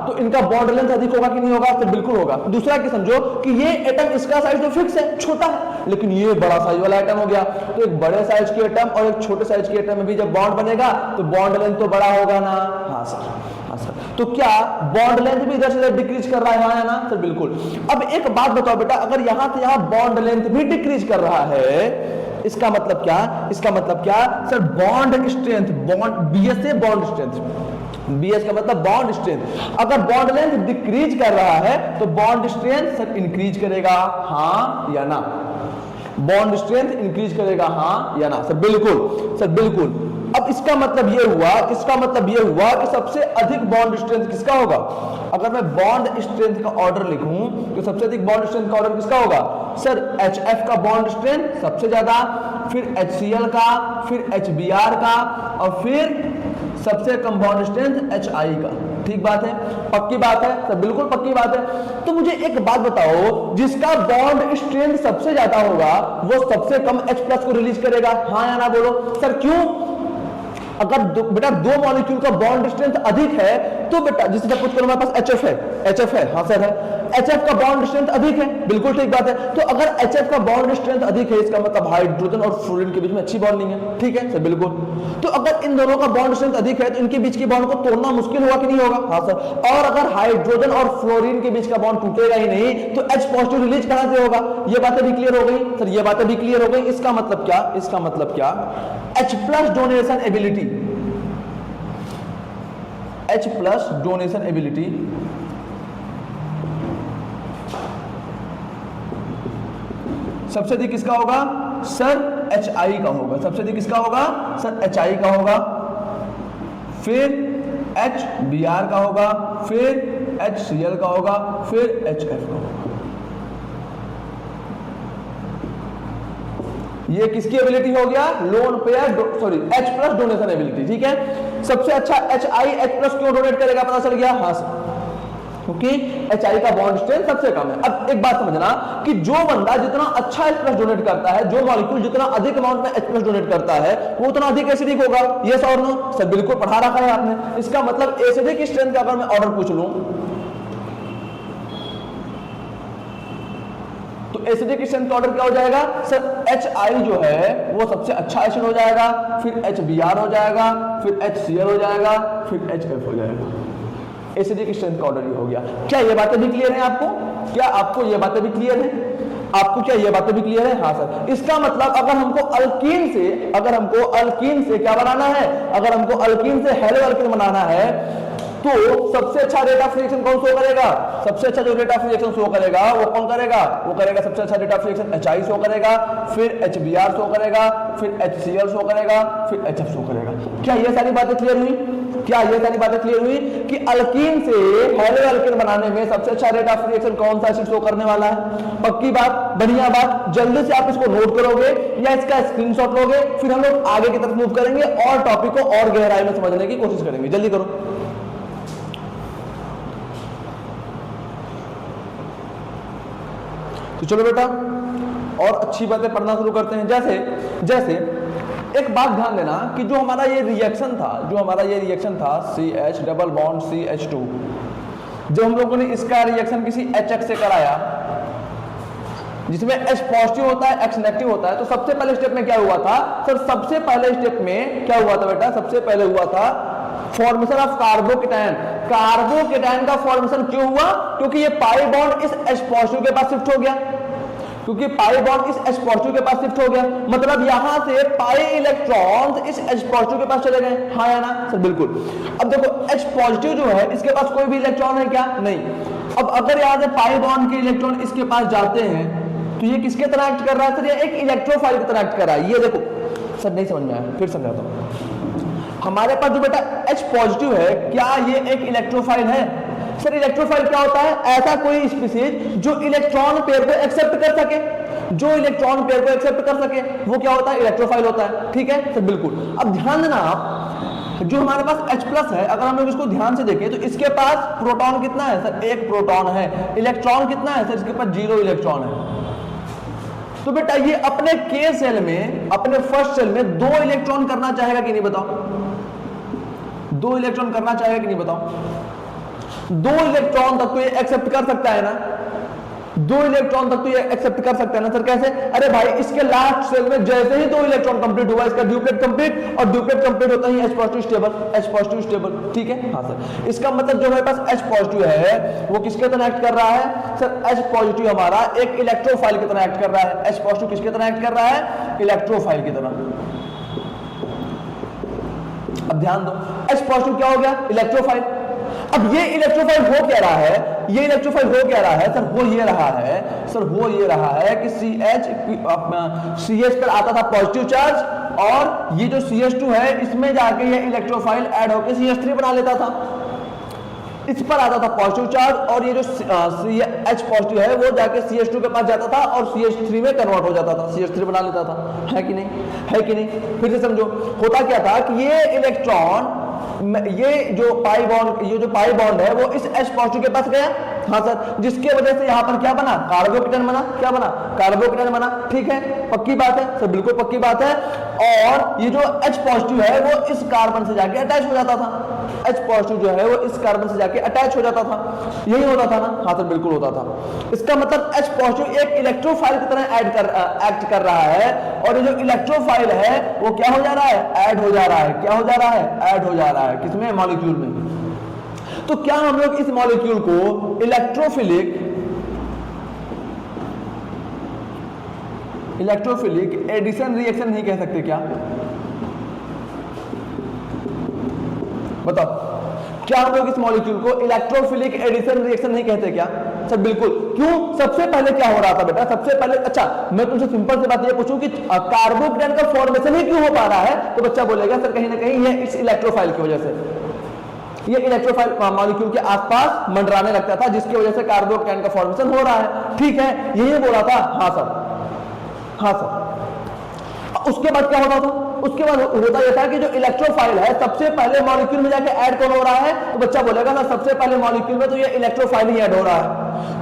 Speaker 1: तो इनका बॉन्ड लेंथ अधिक होगा कि नहीं होगा? तो बिल्कुल होगा। दूसरा कि समझो कि ये एटम, इसका साइज तो फिक्स है, छोटा है, लेकिन ये बड़ा साइज वाला एटम हो गया, तो एक बड़े साइज के एटम और एक छोटे साइज के एटम में भी जब बॉन्ड बनेगा तो बॉन्ड लेंथ तो बड़ा होगा ना? हाँ सर। तो क्या बॉन्ड लेंथ भी इधर से इधर डिक्रीज कर रहा है? हाँ या ना? सर बिल्कुल। अब एक बात बताओ बेटा, अगर यहां से यहां बॉन्ड लेंथ भी डिक्रीज कर रहा है इसका मतलब क्या, इसका मतलब क्या sir, bond strength, bond BS से बॉन्ड स्ट्रेंथ, बीएस का मतलब बॉन्ड स्ट्रेंथ। अगर बॉन्ड लेंथ डिक्रीज कर रहा है तो बॉन्ड स्ट्रेंथ सर इंक्रीज करेगा, हाँ या ना? बॉन्ड स्ट्रेंथ इंक्रीज करेगा, हाँ या ना? सर बिल्कुल, सर बिल्कुल। अब इसका मतलब ये हुआ, इसका मतलब ये हुआ कि सबसे अधिक बॉन्ड स्ट्रेंथ किसका होगा? अगर मैं बॉन्ड स्ट्रेंथ का ऑर्डर लिखूं तो सबसे अधिक बॉन्ड स्ट्रेंथ का ऑर्डर किसका होगा? सर HF का बॉन्ड स्ट्रेंथ सबसे ज्यादा, फिर HCl का, फिर HBr का, और फिर सबसे कम बॉन्ड स्ट्रेंथ HI का। ठीक बात है, पक्की बात है सर, बिल्कुल पक्की बात है। तो मुझे एक बात बताओ, जिसका बॉन्ड स्ट्रेंथ सबसे ज्यादा होगा वो सबसे कम H+ को रिलीज करेगा, हाँ या ना बोलो? सर क्यों? अगर बेटा दो मॉलिक्यूल का बॉन्ड स्ट्रेंथ अधिक है तो बेटा, जिसे सपोज करो हमारे पास HF है, HF है, हाँ सर है, HF का बॉन्ड स्ट्रेंथ अधिक है, बिल्कुल ठीक बात है। तो अगर HF का बॉन्ड स्ट्रेंथ अधिक है इसका मतलब हाइड्रोजन और फ्लोरीन के बीच में अच्छी बॉन्डिंग है, ठीक है सर बिल्कुल। तो अगर इन दोनों का बॉन्ड स्ट्रेंथ अधिक है तो इनके बीच की बॉन्ड को तोड़ना मुश्किल होगा कि नहीं होगा? हाँ सर। और अगर हाइड्रोजन और फ्लोरीन के बीच का बॉन्ड टूटेगा ही नहीं तो H+ रिलीज कहां से होगा? ये बातें भी क्लियर हो गई सर, ये बातें भी क्लियर हो गई। इसका मतलब क्या, इसका मतलब क्या, H+ donation ability, H+ donation ability सबसे अधिक किसका होगा? सर HI का होगा, सबसे अधिक किसका होगा? सर HI का होगा, फिर HBr का होगा, फिर HCl का होगा, फिर HF का होगा। ये किसकी एबिलिटी हो गया? Lone pair, sorry H+ donation ability, ठीक है। सबसे अच्छा HI H+ क्यों डोनेट करेगा पता चल गया? हाँ सर, क्योंकि HI का बॉन्ड स्ट्रेंथ सबसे कम है। अब एक बात समझना कि जो बंदा जितना अच्छा H+ डोनेट करता है, जो मॉलिक्यूल जितना अधिक अमाउंट में H+ डोनेट करता है वो उतना अधिक एसिडिक होगा, यस और नो? सर बिल्कुल पढ़ा रखा है आपने। इसका मतलब एसिडिक स्ट्रेंथ का अगर मैं ऑर्डर पूछ लूं तो एसिडिक स्ट्रेंथ का ऑर्डर क्या हो जाएगा? सर HI जो है वो सबसे अच्छा एसिड हो जाएगा, फिर HBr हो जाएगा, फिर HCl हो जाएगा, फिर HF हो जाएगा। एसिडिक स्ट्रेंथ का ऑर्डर ये हो गया। क्या ये बातें भी क्लियर हैं आपको? क्या आपको ये बातें भी क्लियर हैं? आपको क्या ये बातें भी क्लियर है? हाँ सर। इसका मतलब अगर हमको अल्कीन से, अगर हमको अल्कीन से क्या बनाना है, अगर हमको अल्कीन से हेलो अल्कीन बनाना है तो सबसे अच्छा रेट ऑफ रिएक्शन कौन शो करेगा? सबसे अच्छा जो रेट ऑफ रिएक्शन शो करेगा वो कौन करेगा? वो करेगा सबसे अच्छा rate of reaction HI show करेगा, फिर HBr शो करेगा, फिर HCl शो करेगा, फिर HF शो करेगा। क्या ये सारी बातें क्लियर हुई? क्या ये सारी बातें क्लियर हुई कि अल्कीन से हेलो अल्कीन बनाने में सबसे अच्छा रेट ऑफ रिएक्शन कौन सा एसिड शो करने वाला है? पक्की बात, बढ़िया बात। जल्दी से आप इसको नोट करोगे या इसका स्क्रीनशॉट लोगे, फिर हम लोग आगे की तरफ मूव करेंगे और टॉपिक को और गहराई में समझने की कोशिश करेंगे। जल्दी करो। तो चलो बेटा और अच्छी बातें पढ़ना शुरू करते हैं। जैसे जैसे एक बात ध्यान देना कि जो हमारा ये रिएक्शन था, जो हमारा ये रिएक्शन था CH डबल बॉन्ड CH2, जो हम लोगों ने इसका रिएक्शन किसी HX से कराया जिसमें H पॉजिटिव होता है X नेगेटिव होता है, तो सबसे पहले स्टेप में क्या हुआ था? सर सबसे पहले स्टेप में क्या हुआ था बेटा? सबसे पहले हुआ था फॉर्मेशन ऑफ कार्बोकेटायन। कार्बोकेटायन का फॉर्मेशन क्यों हुआ? क्योंकि ये पाई बॉन्ड इस H पॉजिटिव के पास शिफ्ट हो गया, क्योंकि पाई बॉन्ड इस H पॉजिटिव के पास शिफ्ट हो गया, मतलब यहां से पाई इलेक्ट्रॉन्स इस H पॉजिटिव के पास चले गए, हाँ या ना? सर बिल्कुल। अब देखो H पॉजिटिव जो है इसके पास कोई भी इलेक्ट्रॉन है क्या? नहीं। अब अगर यहां से पाई बॉन्ड के इलेक्ट्रॉन इसके पास जाते हैं तो ये किसके तरह एक्ट कर रहा है? सर ये एक इलेक्ट्रोफाइल की तरह एक्ट कर रहा है। ये देखो सर, नहीं समझ में आया, फिर समझाता हूं। हमारे पास जो बेटा H पॉजिटिव है, क्या ये एक इलेक्ट्रोफाइल है? सर इलेक्ट्रोफाइल क्या होता है? ऐसा कोई स्पीशीज जो इलेक्ट्रॉन पेयर को एक्सेप्ट कर सके, जो इलेक्ट्रॉन पेयर को एक्सेप्ट कर सके वो क्या होता है? इलेक्ट्रोफाइल होता है। ठीक है सर बिल्कुल। अब ध्यान देना आप, जो हमारे पास H+ है, अगर हम लोग इसको ध्यान से देखें तो इसके पास प्रोटॉन कितना है? सर 1 प्रोटॉन है। इलेक्ट्रॉन कितना है? सर इसके पास 0 इलेक्ट्रॉन है। तो बेटा ये अपने K सेल में, अपने फर्स्ट सेल में 2 इलेक्ट्रॉन करना चाहेगा कि नहीं बताओ? 2 इलेक्ट्रॉन करना चाहेगा कि नहीं बताओ? 2 इलेक्ट्रॉन तक तो ये एक्सेप्ट कर सकता है ना? 2 इलेक्ट्रॉन तक तो ये एक्सेप्ट कर सकते हैं ना सर। कैसे? अरे भाई इसके लास्ट सेल में जैसे ही 2 इलेक्ट्रॉन कंप्लीट हुआ, इसका ड्यूप्लेट कंप्लीट, और ड्यूप्लेट कंप्लीट होता ही H positive stable, H positive stable. ठीक है, हाँ सर। इसका मतलब जो हमारे पास H पॉजिटिव है वो किसके तरह एक्ट कर रहा है सर? H पॉजिटिव हमारा एक इलेक्ट्रोफाइल की तरह एक्ट कर रहा है। H पॉजिटिव किसके तरह एक्ट कर रहा है? इलेक्ट्रोफाइल की तरह। अब ध्यान दो, H पॉजिटिव क्या हो गया? इलेक्ट्रोफाइल। अब ये इलेक्ट्रोफाइल हो क्या रहा है? ये इलेक्ट्रोफाइल हो क्या रहा है सर? हो ये रहा है सर, हो ये रहा है कि CH पर आता था पॉजिटिव चार्ज, और ये जो CH2 है इसमें जाके ये इलेक्ट्रोफाइल ऐड होकर CH3 बना लेता था। इस पर आता था पॉजिटिव चार्ज, और ये जो H पॉजिटिव है वो जाके CH2 के पास जाता था और CH3 में कन्वर्ट हो जाता था, CH3 बना लेता था। है कि नहीं? है कि नहीं? फिर से समझो, होता क्या था कि ये इलेक्ट्रॉन, ये जो पाई बॉन्ड है वो इस H पॉजिटिव के पास गया, हाँ सर, जिसके वजह से यहाँ पर क्या बना? कार्बोकेटायन बना। क्या बना? कार्बोकेटायन बना। ठीक है, पक्की बात है सर, बिल्कुल पक्की बात है। और ये जो H पॉजिटिव है वो इस कार्बन से जाके अटैच हो जाता था। H पॉजिटिव जो है वो इस कार्बन से जाके अटैच हो जाता था। यही होता था ना? हाँ सर, बिल्कुल होता था। इसका मतलब H पॉजिटिव एक इलेक्ट्रोफाइल की तरह एक्ट कर रहा है, और ये जो इलेक्ट्रोफाइल है वो क्या हो जा रहा है? ऐड हो जा रहा है। क्या हो जा रहा है? ऐड हो जा रहा है। किसमें? मॉलिक्यूल में। तो क्या हम लोग इस मॉलिक्यूल को इलेक्ट्रोफिलिक एडिशन रिएक्शन नहीं कह सकते क्या? बताओ, क्या हम लोग इस मॉलिक्यूल को इलेक्ट्रोफिलिक एडिशन रिएक्शन नहीं कहते क्या सर? बिल्कुल। क्यों? सबसे पहले क्या हो रहा था बेटा? सबसे पहले, अच्छा मैं तुमसे सिंपल सी बात ये पूछूं कि कार्बोकेटायन का फॉर्मेशन ही क्यों हो पा रहा है, तो बच्चा बोलेगा सर कहीं ना कहीं ये इस इलेक्ट्रोफाइल की वजह से, ये इलेक्ट्रोफाइल मॉलिक्यूल के आसपास मंडराने लगता था, जिसकी वजह से कार्बोकेटायन का फॉर्मेशन हो रहा है। ठीक है, यही बोला था। हाँ सर, हाँ सर। उसके बाद क्या होता था? उसके बाद होता यह था कि जो इलेक्ट्रोफाइल है सबसे पहले मॉलिक्यूल में जाके ऐड कौन हो रहा है? तो बच्चा बोलेगा ना सबसे पहले मॉलिक्यूल में तो ये इलेक्ट्रोफाइल ही ऐड हो रहा है।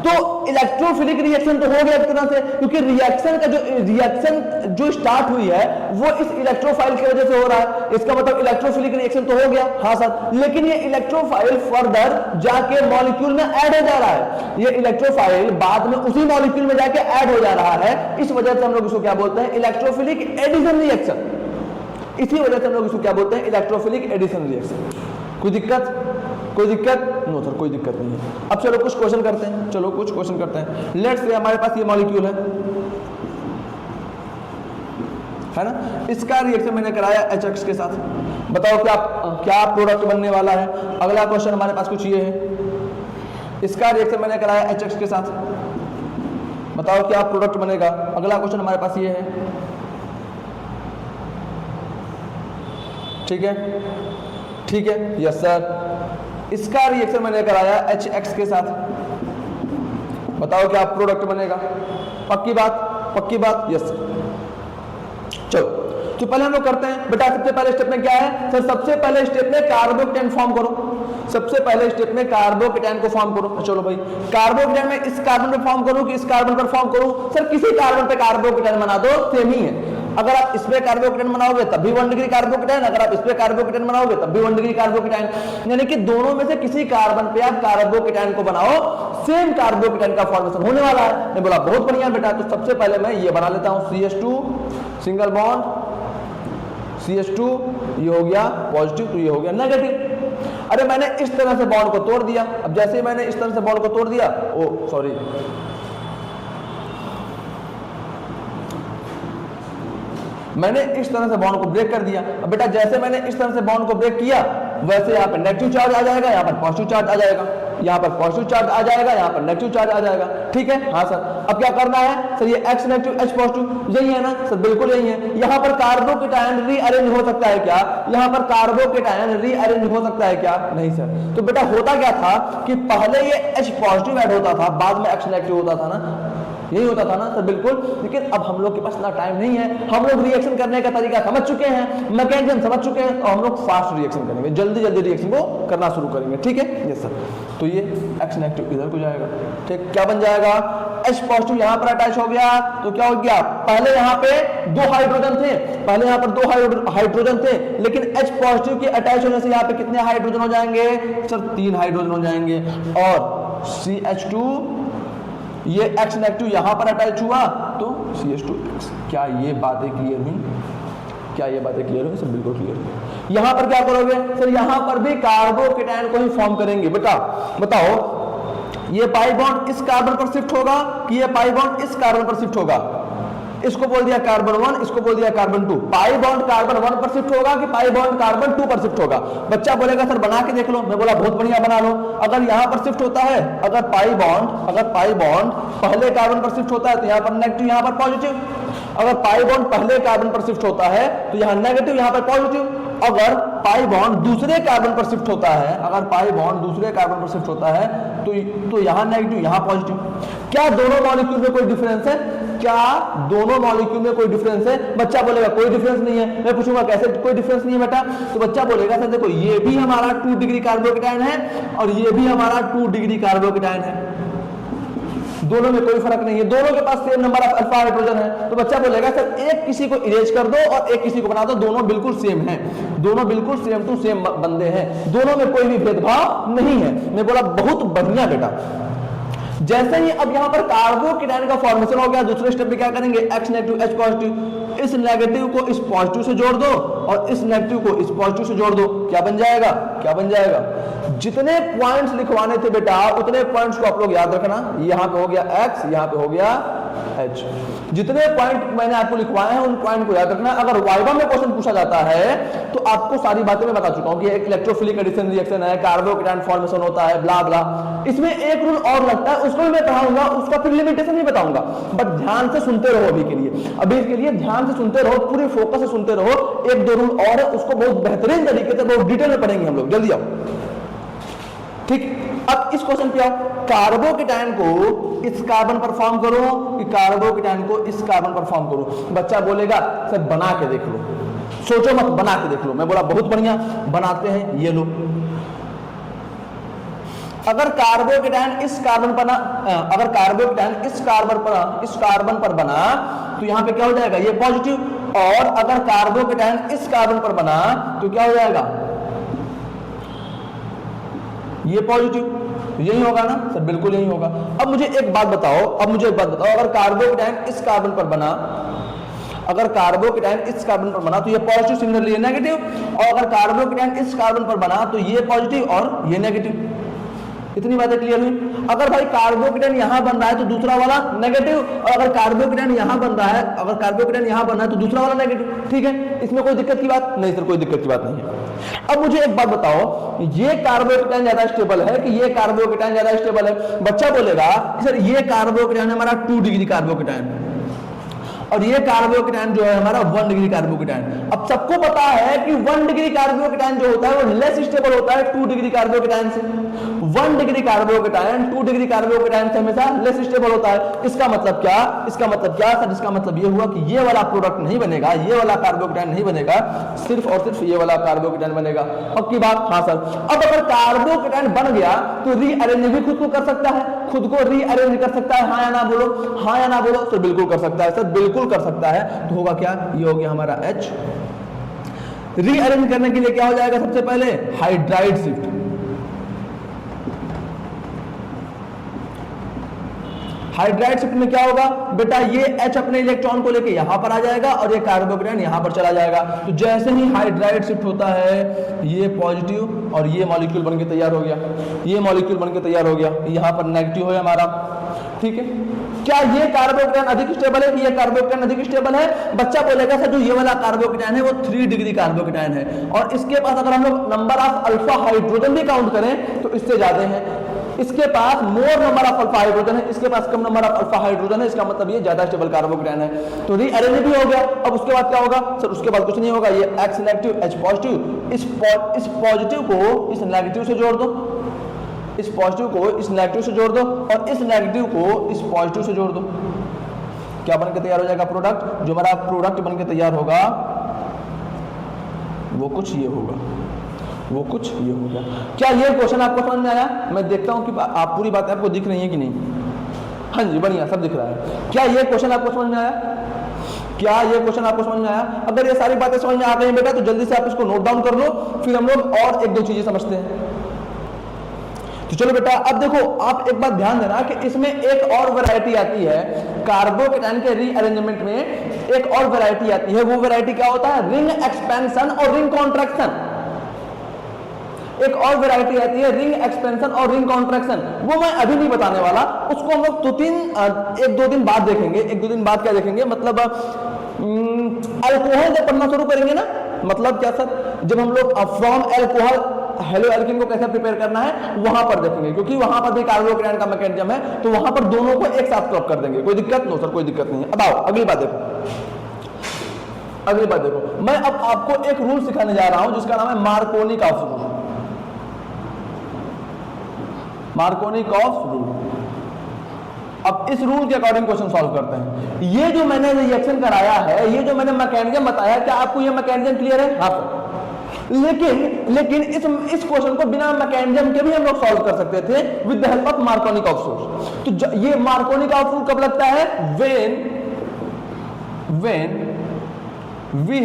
Speaker 1: तो इलेक्ट्रोफिलिक रिएक्शन तो हो गया एक तरह से, क्योंकि रिएक्शन जो स्टार्ट हुई है वो इस इलेक्ट्रोफाइल की वजह से हो रहा है। इसका मतलब इलेक्ट्रोफिलिक रिएक्शन तो हो गया। हाँ सर, लेकिन ये इलेक्ट्रोफाइल फर्दर जाके मॉलिक्यूल में ऐड हो जा रहा है। ये इलेक्ट्रोफाइल बाद में उसी मॉलिक्यूल में जाके ऐड हो जा रहा है। इस वजह से हम लोग इसको क्या बोलते हैं? Electrophilic addition reaction. इसी वजह से हम लोग इसको क्या बोलते हैं? Electrophilic addition reaction. कोई दिक्कत? कोई दिक्कत? नो सर, कोई दिक्कत नहीं है। अब चलो कुछ क्वेश्चन करते हैं। चलो कुछ क्वेश्चन करते हैं। लेट्स से हमारे पास ये मॉलिक्यूल है ना, इसका रिएक्शन मैंने कराया HX के साथ। बताओ क्या प्रोडक्ट बनने वाला है? अगला क्वेश्चन हमारे पास कुछ ये है, इसका रिएक्शन मैंने कराया HX के साथ। बताओ क्या प्रोडक्ट बनेगा? अगला क्वेश्चन हमारे पास ये है। ठीक है, ठीक है, यस सर। इसका रिएक्शन मैंने कराया HX के साथ। बताओ क्या प्रोडक्ट बनेगा? पक्की बात? पक्की बात? Yes sir. चलो तो पहले हम लोग करते हैं बेटा। सबसे पहले स्टेप में क्या है सर? सबसे पहले स्टेप में कार्बोकेटायन फॉर्म करो। सबसे पहले स्टेप में कार्बोकेटायन को फॉर्म करो। चलो भाई, कार्बोकेटायन में इस कार्बन पे फॉर्म करूं कि इस कार्बन पर फॉर्म करूं? सर किसी कार्बन पे कार्बोकेटायन बना दो, सेम ही है। अगर आप इस पे कार्बोकेटायन बनाओगे तब भी 1 डिग्री कार्बोकेटायन, अगर आप इस पे कार्बोकेटायन बनाओगे तब भी 1 डिग्री कार्बोकेटायन। यानी कि दोनों में से किसी कार्बन पे आप कार्बोकेटायन को बनाओ, सेम कार्बोकेटायन का फॉर्मेशन होने वाला है। मैंने बोला बहुत बढ़िया बेटा। तो सबसे पहले मैं ये बना लेता हूं, CH2 सिंगल बॉन्ड CH2, ये हो गया पॉजिटिव, तो ये हो गया नेगेटिव। अरे मैंने इस तरह से बॉन्ड को तोड़ दिया। अब जैसे ही मैंने इस तरह से बॉन्ड को तोड़ दिया, ओ सॉरी, मैंने इस तरह से बॉन्ड को ब्रेक कर दिया। अब बेटा जैसे मैंने इस तरह से बॉन्ड को ब्रेक किया, वैसे यहाँ पर नेगेटिव चार्ज आ जाएगा, यहाँ पर पॉजिटिव चार्ज आ जाएगा, यहाँ पर पॉजिटिव चार्ज आ जाएगा, यहाँ पर नेगेटिव चार्ज आ जाएगा। ठीक है, हाँ सर। अब क्या करना है सर? ये X नेगेटिव H पॉजिटिव, यही है ना सर? बिल्कुल यही है। यहाँ पर कार्बोकेटायन रीअरेंज हो सकता है क्या? यहाँ पर कार्बोकेटायन रीअरेंज हो सकता है क्या? नहीं सर। तो बेटा होता क्या था कि पहले ये H पॉजिटिव ऐड होता था, बाद में X नेगेटिव होता था ना, यही होता था ना सर? बिल्कुल। लेकिन अब हम लोग के पास ना टाइम नहीं है, हम लोग रिएक्शन करने का तरीका समझ चुके हैं, मैकेनिज्म समझ चुके हैं, और हम लोग फास्ट रिएक्शन करेंगे, जल्दी जल्दी रिएक्शन को करना शुरू करेंगे। ठीक है, यस सर। तो ये X नेगेटिव इधर को जाएगा। ठीक, क्या बन जाएगा? H पॉजिटिव यहाँ पर अटैच हो गया, तो क्या हो गया? पहले यहाँ पे 2 हाइड्रोजन थे, पहले यहाँ पर 2 हाइड्रोजन थे, लेकिन H पॉजिटिव के अटैच होने से यहाँ पे कितने हाइड्रोजन हो जाएंगे सर? 3 हाइड्रोजन हो जाएंगे। और CH2 ये X नेगेटिव यहाँ पर अटैच हुआ तो CH2X। क्या ये बातें क्लियर हुई? क्या ये बातें क्लियर हुई? सब बिल्कुल क्लियर हुई। यहाँ पर क्या करोगे सर? यहाँ पर भी कार्बोकेटायन को ही फॉर्म करेंगे। बेटा बताओ, ये पाई बॉन्ड इस कार्बन पर शिफ्ट होगा कि ये पाई बॉन्ड इस कार्बन पर शिफ्ट होगा? इसको बोल दिया कार्बन 1, इसको बोल दिया कार्बन 2। पाई बॉन्ड कार्बन 1 पर शिफ्ट होगा कि पाई बॉन्ड कार्बन 2 पर शिफ्ट होगा? बच्चा बोलेगा सर बना के देख लो। मैं बोला बहुत बढ़िया, बना लो। अगर यहाँ पर शिफ्ट होता है, अगर पाई बॉन्ड पहले कार्बन पर शिफ्ट होता है तो यहाँ पर नेगेटिव, यहाँ पर पॉजिटिव। अगर पाई बॉन्ड पहले कार्बन पर शिफ्ट होता है तो यहाँ नेगेटिव, यहाँ पर पॉजिटिव। अगर पाई बॉन्ड दूसरे कार्बन पर शिफ्ट होता है, अगर पाई बॉन्ड दूसरे कार्बन पर शिफ्ट होता है तो यहाँ नेगेटिव, यहाँ पॉजिटिव। क्या दोनों मॉलिक्यूल में कोई डिफरेंस है? क्या दोनों मॉलिक्यूल में कोई डिफरेंस है? बच्चा बोलेगा कोई डिफरेंस नहीं है। मैं पूछूंगा कैसे कोई डिफरेंस नहीं है बेटा? तो बच्चा बोलेगा सर देखो, ये भी हमारा 2 डिग्री कार्बोकेटायन है और ये भी हमारा 2 डिग्री कार्बोकेटायन है। दोनों में कोई फर्क नहीं है, दोनों के पास same number of alpha hydrogen है। तो बच्चा बोलेगा सर एक किसी को इरेज कर दो और एक किसी को बना दो, दोनों बिल्कुल सेम हैं, दोनों बिल्कुल सेम टू सेम बंदे हैं, दोनों में कोई भी भेदभाव नहीं है। मैं बोला बहुत बढ़िया बेटा। जैसे ही अब यहाँ पर कार्बोकेटायन का फॉर्मेशन हो गया, दूसरे स्टेप में क्या करेंगे? X नेगेटिव H पॉजिटिव, इस नेगेटिव को इस पॉजिटिव से जोड़ दो और इस नेगेटिव को इस पॉजिटिव से जोड़ दो। क्या बन जाएगा? क्या बन जाएगा? जितने पॉइंट्स लिखवाने थे बेटा उतने पॉइंट्स को आप लोग याद रखना। यहाँ पे हो गया X, यहाँ पे हो गया H। जितने पॉइंट मैंने आपको लिखवाए हैं उन पॉइंट को याद रखना। अगर वाइवा में क्वेश्चन पूछा जाता है तो आपको सारी बातें मैं बता चुका हूँ कि एक इलेक्ट्रोफिलिक एडिशन रिएक्शन है, कार्बोकेटायन फॉर्मेशन होता है, ब्ला ब्ला। इसमें एक रूल और लगता है, उसको भी मैं पढ़ाऊंगा, उसका फिर लिमिटेशन नहीं बताऊंगा, बट ध्यान से सुनते रहो। अभी के लिए ध्यान से सुनते रहो, पूरी फोकस से सुनते रहो। 1-2 रूल और है, उसको बहुत बेहतरीन तरीके से बहुत डिटेल में पढ़ेंगे हम लोग। जल्दी आओ, ठीक। अब इस क्वेश्चन पे आओ, कार्बोकेटायन को इस कार्बन पर फॉर्म करो कि कार्बोकेटायन को इस कार्बन पर फॉर्म करो? बच्चा बोलेगा सर बना के देख लो, सोचो मत, बना के देख लो। मैं बोला बहुत बढ़िया, बनाते हैं। ये लो, अगर कार्बोकेटायन इस कार्बन पर अगर कार्बोकेटायन इस कार्बन पर बना तो यहाँ पे क्या हो जाएगा? ये पॉजिटिव। और अगर कार्बोकेटायन इस कार्बन पर बना तो क्या हो जाएगा? ये पॉजिटिव। यही होगा ना सर? बिल्कुल यही होगा। अब मुझे एक बात बताओ, अगर कार्बोकेटायन इस कार्बन पर बना, अगर कार्बोकेटायन इस कार्बन पर बना तो ये पॉजिटिव, सिमिलरली ये नेगेटिव। और अगर कार्बोकेटायन इस कार्बन पर बना तो ये पॉजिटिव और ये नेगेटिव। इतनी बातें क्लियर हुई? अगर भाई कार्बोकेटायन यहां बन रहा है तो दूसरा वाला नेगेटिव, और अगर कार्बोकेटायन यहां बन रहा है, अगर कार्बोकेटायन यहां बन रहा है तो दूसरा वाला नेगेटिव। ठीक है, इसमें कोई दिक्कत की बात नहीं सर? कोई दिक्कत की बात नहीं है। अब मुझे एक बात बताओ, ये कार्बोकेटायन ज्यादा स्टेबल है कि ये कार्बोकेटायन ज्यादा स्टेबल है? बच्चा बोलेगा सर ये कार्बोकेटायन हमारा 2 डिग्री कार्बोकेटायन और ये कार्बोकेटायन जो है हमारा 1 डिग्री कार्बोकेटायन। अब सबको पता है कि 1 डिग्री कार्बोकेटायन जो होता है वो लेस स्टेबल होता है 2 डिग्री कार्बोकेटायन से। 1 डिग्री कार्बोकेटायन 2 डिग्री कार्बोकेटायन से हमेशा लेस स्टेबल होता है। इसका मतलब क्या? इसका मतलब क्या सर? इसका मतलब ये हुआ कि ये वाला प्रोडक्ट नहीं बनेगा, ये वाला कार्बोकेटायन नहीं बनेगा, सिर्फ और सिर्फ ये वाला कार्बोकेटायन बनेगा। पक्की बात? हाँ सर। अब अगर कार्बोकेटायन बन गया तो रीअरेंज भी खुद को कर सकता है, खुद को रीअरेंज कर सकता है। हाँ या ना बोलो, हाँ या ना बोलो। सर बिल्कुल कर सकता है, सर बिल्कुल कर सकता है। तो होगा क्या? ये हो गया हमारा H। रीअरेंज करने के लिए क्या हो जाएगा? सबसे पहले हाइड्राइड शिफ्ट। हाइड्राइड शिफ्ट में क्या होगा बेटा? ये H अपने इलेक्ट्रॉन को लेके यहां पर आ जाएगा और ये कार्बोकेटायन यहां पर चला जाएगा। तो जैसे ही हाइड्राइड शिफ्ट होता है ये पॉजिटिव और ये मॉलिक्यूल बनके तैयार हो गया, ये मॉलिक्यूल बनके तैयार हो गया, यहां पर नेगेटिव है हमारा। ठीक है, क्या ये कार्बोकेटायन अधिक स्टेबल है कि ये कार्बोकेटायन अधिक स्टेबल है? बच्चा बोलेगा सर जो ये वाला कार्बोकेटायन है वो 3 डिग्री कार्बोकेटायन है और इसके पास अगर हम लोग नंबर ऑफ अल्फा हाइड्रोजन भी काउंट करें तो इससे ज्यादा है। इसके पास more number of alpha hydrogen है, इसके पास कम नंबर ऑफ अल्फा हाइड्रोजन है, इसका मतलब ये ज्यादा स्टेबल कार्बोकेटायन है। तो रीअरेंज भी हो गया। अब उसके बाद क्या होगा सर? उसके बाद कुछ नहीं होगा, ये X नेगेटिव H पॉजिटिव, इस पॉजिटिव को इस नेगेटिव से जोड़ दो, इस पॉजिटिव को इस नेगेटिव से जोड़ दो और इस नेगेटिव को इस पॉजिटिव से जोड़ दो। क्या बनके तैयार हो जाएगा प्रोडक्ट? जो हमारा प्रोडक्ट बनके तैयार होगा वो कुछ ये होगा, वो कुछ ये हो गया। क्या ये क्वेश्चन आपको समझ में आया? मैं देखता हूं कि आप पूरी बातें आपको दिख रही है कि नहीं। हाँ जी बढ़िया, सब दिख रहा है। क्या ये क्वेश्चन आपको समझ में आया? क्या ये क्वेश्चन आपको समझ में आया? अगर ये सारी बातें समझ में आ गई हैं बेटा तो जल्दी से आप इसको नोट डाउन कर लो, फिर हम लोग और 1-2 चीजें समझते हैं। तो चलो बेटा, अब देखो आप एक बात ध्यान देना कि इसमें एक और वैरायटी आती है कार्बोकेटायन के रीअरेंजमेंट में, एक और वैरायटी आती है। वो वैरायटी क्या होता है? रिंग एक्सपेंशन और रिंग कॉन्ट्रैक्शन। एक और वैरायटी आती है रिंग एक्सपेंशन और रिंग कॉन्ट्रैक्शन, वो मैं अभी नहीं बताने वाला, उसको हम लोग एक दो दिन बाद देखेंगे। एक दो दिन बाद क्या देखेंगे, मतलब अल्कोहल जब पढ़ना शुरू करेंगे ना, मतलब क्या सर, जब हम लोग फ्रॉम अल्कोहल हेलो एल्कीन को कैसे प्रिपेयर करना है वहां पर देखेंगे, क्योंकि वहां पर भी कार्बोकेटायन का मैकेनिज्म है, तो वहां पर दोनों को एक साथ क्लब कर देंगे। कोई दिक्कत? नो सर, कोई दिक्कत नहीं है। अब आओ अगली बात देखो, अगली बात देखो। मैं अब आपको एक रूल सिखाने जा रहा हूं जिसका नाम है मार्कोनी-कॉफ रूल। मार्कोनी-कॉफ रूल। अब इस रूल के अकॉर्डिंग क्वेश्चन सॉल्व करते हैं। ये जो मैंने रिएक्शन कराया है, ये जो मैंने मैकेनिज्म बताया, क्या आपको ये मैकेनिज्म क्लियर है? हाँ सर। लेकिन इस क्वेश्चन को बिना मैकेनिज्म के भी हम लोग सॉल्व कर सकते थे with the help of Markovnikov rule. तो ये मार्कोनी-कॉफ रूल कब लगता है? when we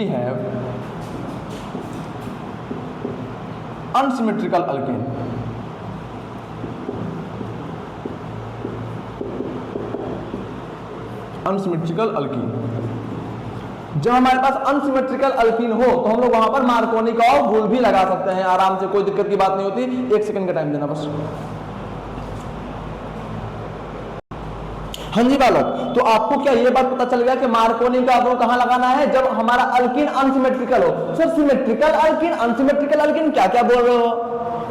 Speaker 1: have unsymmetrical alkane। Unsymmetrical alkyne, जब हमारे पास अनसिमेट्रिकल अल्कीन हो तो हम लोग वहां पर मार्कोनी-कॉफ रूल भी लगा सकते हैं आराम से, कोई दिक्कत की बात नहीं होती। एक सेकंड का टाइम देना बस। हाँ जी बालक, तो आपको क्या ये बात पता चल गया कि मार्कोनी-कॉफ रूल कहां लगाना है? जब हमारा अल्कीन अनसिमेट्रिकल हो। Sir symmetrical alkyne, unsymmetrical alkyne, क्या क्या बोल रहे हो,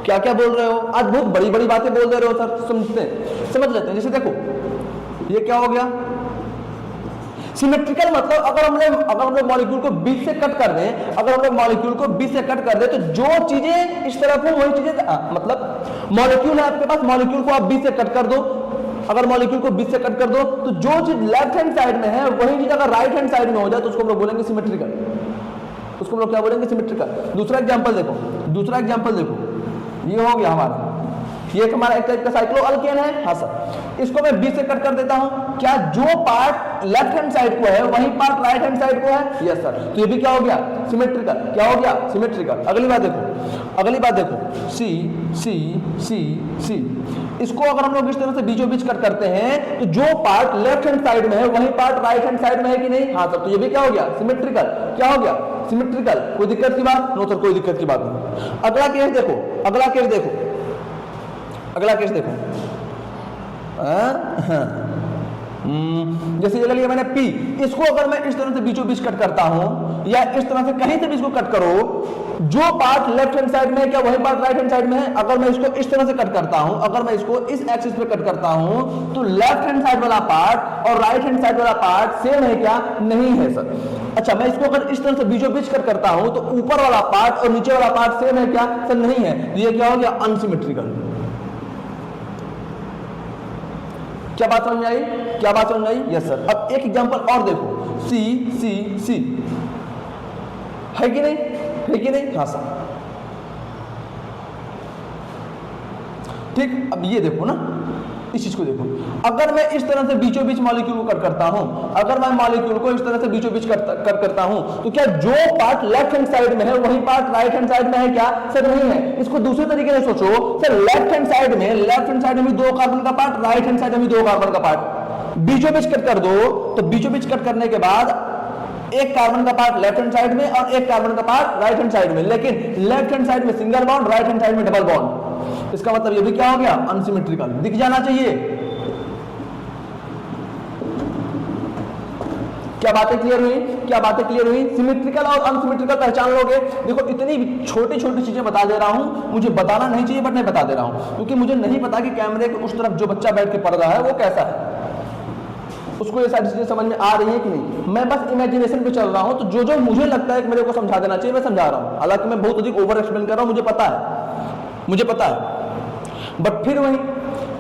Speaker 1: क्या क्या बोल रहे हो? आज बहुत बड़ी बड़ी बातें बोल दे रहे हो सर। समझ लेते हैं। जैसे देखो ये क्या हो गया, सिमेट्रिकल मतलब अगर हम लोग मॉलिक्यूल को बीच से कट कर दें, अगर हम लोग मॉलिक्यूल को बीच से कट कर दें तो जो चीजें इस तरफ हो वही चीजें, मतलब मॉलिक्यूल है आपके पास, मॉलिक्यूल को आप बीच से कट कर दो, अगर मॉलिक्यूल को बीच से कट कर दो तो जो चीज लेफ्ट हैंड साइड में है वही चीज अगर राइट हैंड साइड में हो जाए तो उसको हम लोग बोलेंगे सिमेट्रिकल। उसको हम लोग क्या बोलेंगे? सिमेट्रिकल। दूसरा एग्जांपल देखो, ये हो गया हमारा, ये हमारा एक टाइप का साइक्लोअल्केन है। हाँ सर, इसको मैं बीच से कट कर देता हूं, क्या जो पार्ट लेफ्ट हैंड साइड को है वही पार्ट राइट हैंड साइड को है? Yes sir. तो ये भी क्या हो गया? सिमेट्रिकल। क्या हो गया? सिमेट्रिकल। अगली बात देखो, सी सी सी सी, इसको अगर हम लोग इस तरह से बीचों बीच कट करते हैं तो जो पार्ट लेफ्ट हैंड साइड में है वही पार्ट राइट हैंड साइड में है कि नहीं? हाँ सर। तो ये भी क्या हो गया? सिमेट्रिकल। क्या हो गया? सिमेट्रिकल। कोई दिक्कत की बात? नो सर, कोई दिक्कत की बात नहीं। अगला केस देखो, जैसे ये लिया मैंने P, इसको अगर मैं इस तरह से बीचों बीच कट करता हूं या इस तरह से कहीं से भी इसको कट करो, जो पार्ट लेफ्ट हैंड साइड में है क्या वही पार्ट राइट हैंड साइड में है? अगर मैं इसको इस तरह से कट करता हूं, अगर मैं इसको इस एक्सिस पे कट करता हूं तो लेफ्ट हैंड साइड वाला पार्ट और राइट हैंड साइड वाला पार्ट सेम है क्या? नहीं है सर। अच्छा, मैं इसको अगर इस तरह से बीचों बीच कट करता हूं तो ऊपर वाला पार्ट और नीचे वाला पार्ट सेम है क्या? सर नहीं है। ये क्या हो गया? अनसिमेट्रिकल। क्या बात समझ में आई? Yes sir. अब एक एग्जांपल और देखो, सी सी सी, है कि नहीं? हाँ सर। ठीक, अब ये देखो ना, इस चीज को देखो, अगर मैं इस तरह से बीचों बीच मॉलिक्यूल को कट करता हूं, अगर मैं मॉलिक्यूल को इस तरह से बीचों बीच कट करता हूं तो क्या जो पार्ट लेफ्ट हैंड साइड में है वही पार्ट राइट हैंड साइड में है क्या? सर नहीं है। इसको दूसरे तरीके से सोचो, सर लेफ्ट हैंड साइड में भी 2 कार्बन का पार्ट, राइट हैंड साइड में भी 2 कार्बन का पार्ट, बीचों बीच कट कर दो तो बीचों बीच कट करने के बाद एक कार्बन का पार्ट लेफ्ट हैंड साइड में और एक कार्बन का पार्ट राइट हैंड साइड में, लेकिन लेफ्ट हैंड साइड में single bond, right hand side में डबल बॉन्ड। इसका मतलब ये भी क्या हो गया? अनसिमेट्रिकल। दिख जाना चाहिए। क्या बातें क्लियर हुई? सिमेट्रिकल और अनसिमेट्रिकल पहचान लोगे। देखो इतनी छोटी छोटी चीजें बता दे रहा हूं, मुझे बताना नहीं चाहिए बट मैं बता दे रहा हूं, क्योंकि मुझे नहीं पता कि कैमरे के उस तरफ जो बच्चा बैठ के पढ़ रहा है वो कैसा है, उसको ये सारी चीजें समझ में आ रही है कि नहीं। मैं बस इमेजिनेशन पे चल रहा हूं, तो जो मुझे लगता है कि मेरे को समझा देना चाहिए मैं समझा रहा हूं। हालांकि मैं बहुत अधिक ओवर एक्सप्लेन कर रहा हूं, मुझे पता है, बट फिर वही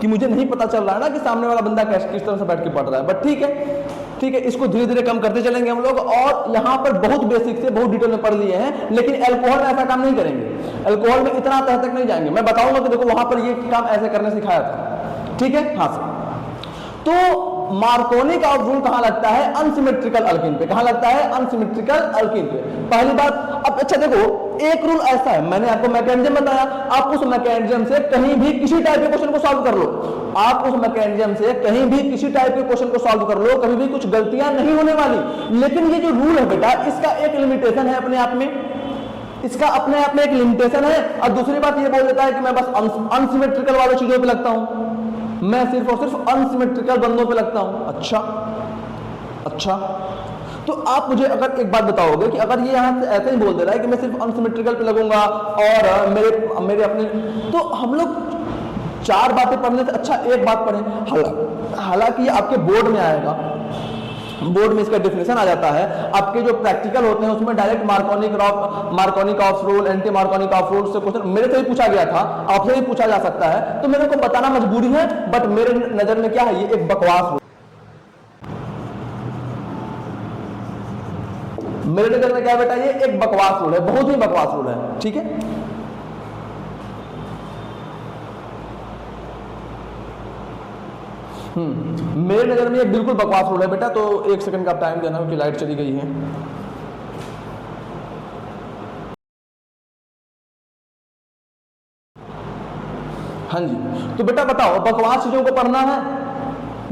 Speaker 1: कि मुझे नहीं पता चल रहा है ना कि सामने वाला बंदा किस तरह से बैठ के पढ़ रहा है। बट ठीक है, इसको धीरे धीरे कम करते चलेंगे हम लोग, और यहाँ पर बहुत बेसिक से बहुत डिटेल में पढ़ लिए हैं, लेकिन अल्कोहल में ऐसा काम नहीं करेंगे। अल्कोहल में इतना तह तक नहीं जाएंगे। मैं बताऊंगा कि देखो वहां पर ये काम ऐसे करने सिखाया था। ठीक है, हाँ सर। तो मार्कोनी-कॉफ रूल कहां लगता है? अनसिमेट्रिकल अल्कीन पे। कहां लगता है? अनसिमेट्रिकल अल्कीन पे। पहली बात। अब अच्छा देखो, एक रूल ऐसा है, मैंने आपको मैकेनिज्म बताया, आप उस मैकेनिज्म से कहीं भी किसी टाइप के क्वेश्चन को सॉल्व कर लो, आप उस मैकेनिज्म से कहीं भी किसी टाइप के क्वेश्चन को सॉल्व कर लो, कभी भी कुछ गलतियां नहीं होने वाली। लेकिन ये जो रूल है बेटा, इसका एक लिमिटेशन है अपने आप में, इसका अपने आप में एक लिमिटेशन है। और दूसरी बात ये बोल देता है कि मैं बस अनसिमेट्रिकल वाले चीजों पे लगता हूं, मैं सिर्फ और सिर्फ अनसिमेट्रिकल बंदों पे लगता हूं। अच्छा, तो आप मुझे अगर एक बात बताओगे कि अगर ये यहां से ऐसे ही बोल दे रहा है कि मैं सिर्फ अनसिमेट्रिकल पे लगूंगा और मेरे अपने, तो हम लोग 4 बातें पढ़ने से अच्छा एक बात पढ़ें। हालांकि ये आपके बोर्ड में आएगा, बोर्ड में इसका डेफिनेशन आ जाता है, आपके जो प्रैक्टिकल होते हैं उसमें direct Markovnikov rule, anti Markovnikov rule से क्वेश्चन मेरे से ही पूछा गया था, आपसे ही पूछा जा सकता है, तो मेरे को बताना मजबूरी है, बट मेरे नजर में क्या है, ये एक बकवास, मेरे नजर में क्या बेटा, ये एक बकवास रूल है, बहुत ही बकवास रूल है। ठीक है, मेरे नजर में ये बिल्कुल बकवास रूल है बेटा। तो 1 सेकंड का टाइम देना, क्योंकि लाइट चली गई है। हाँ जी, तो बेटा बताओ, बकवास चीजों को पढ़ना है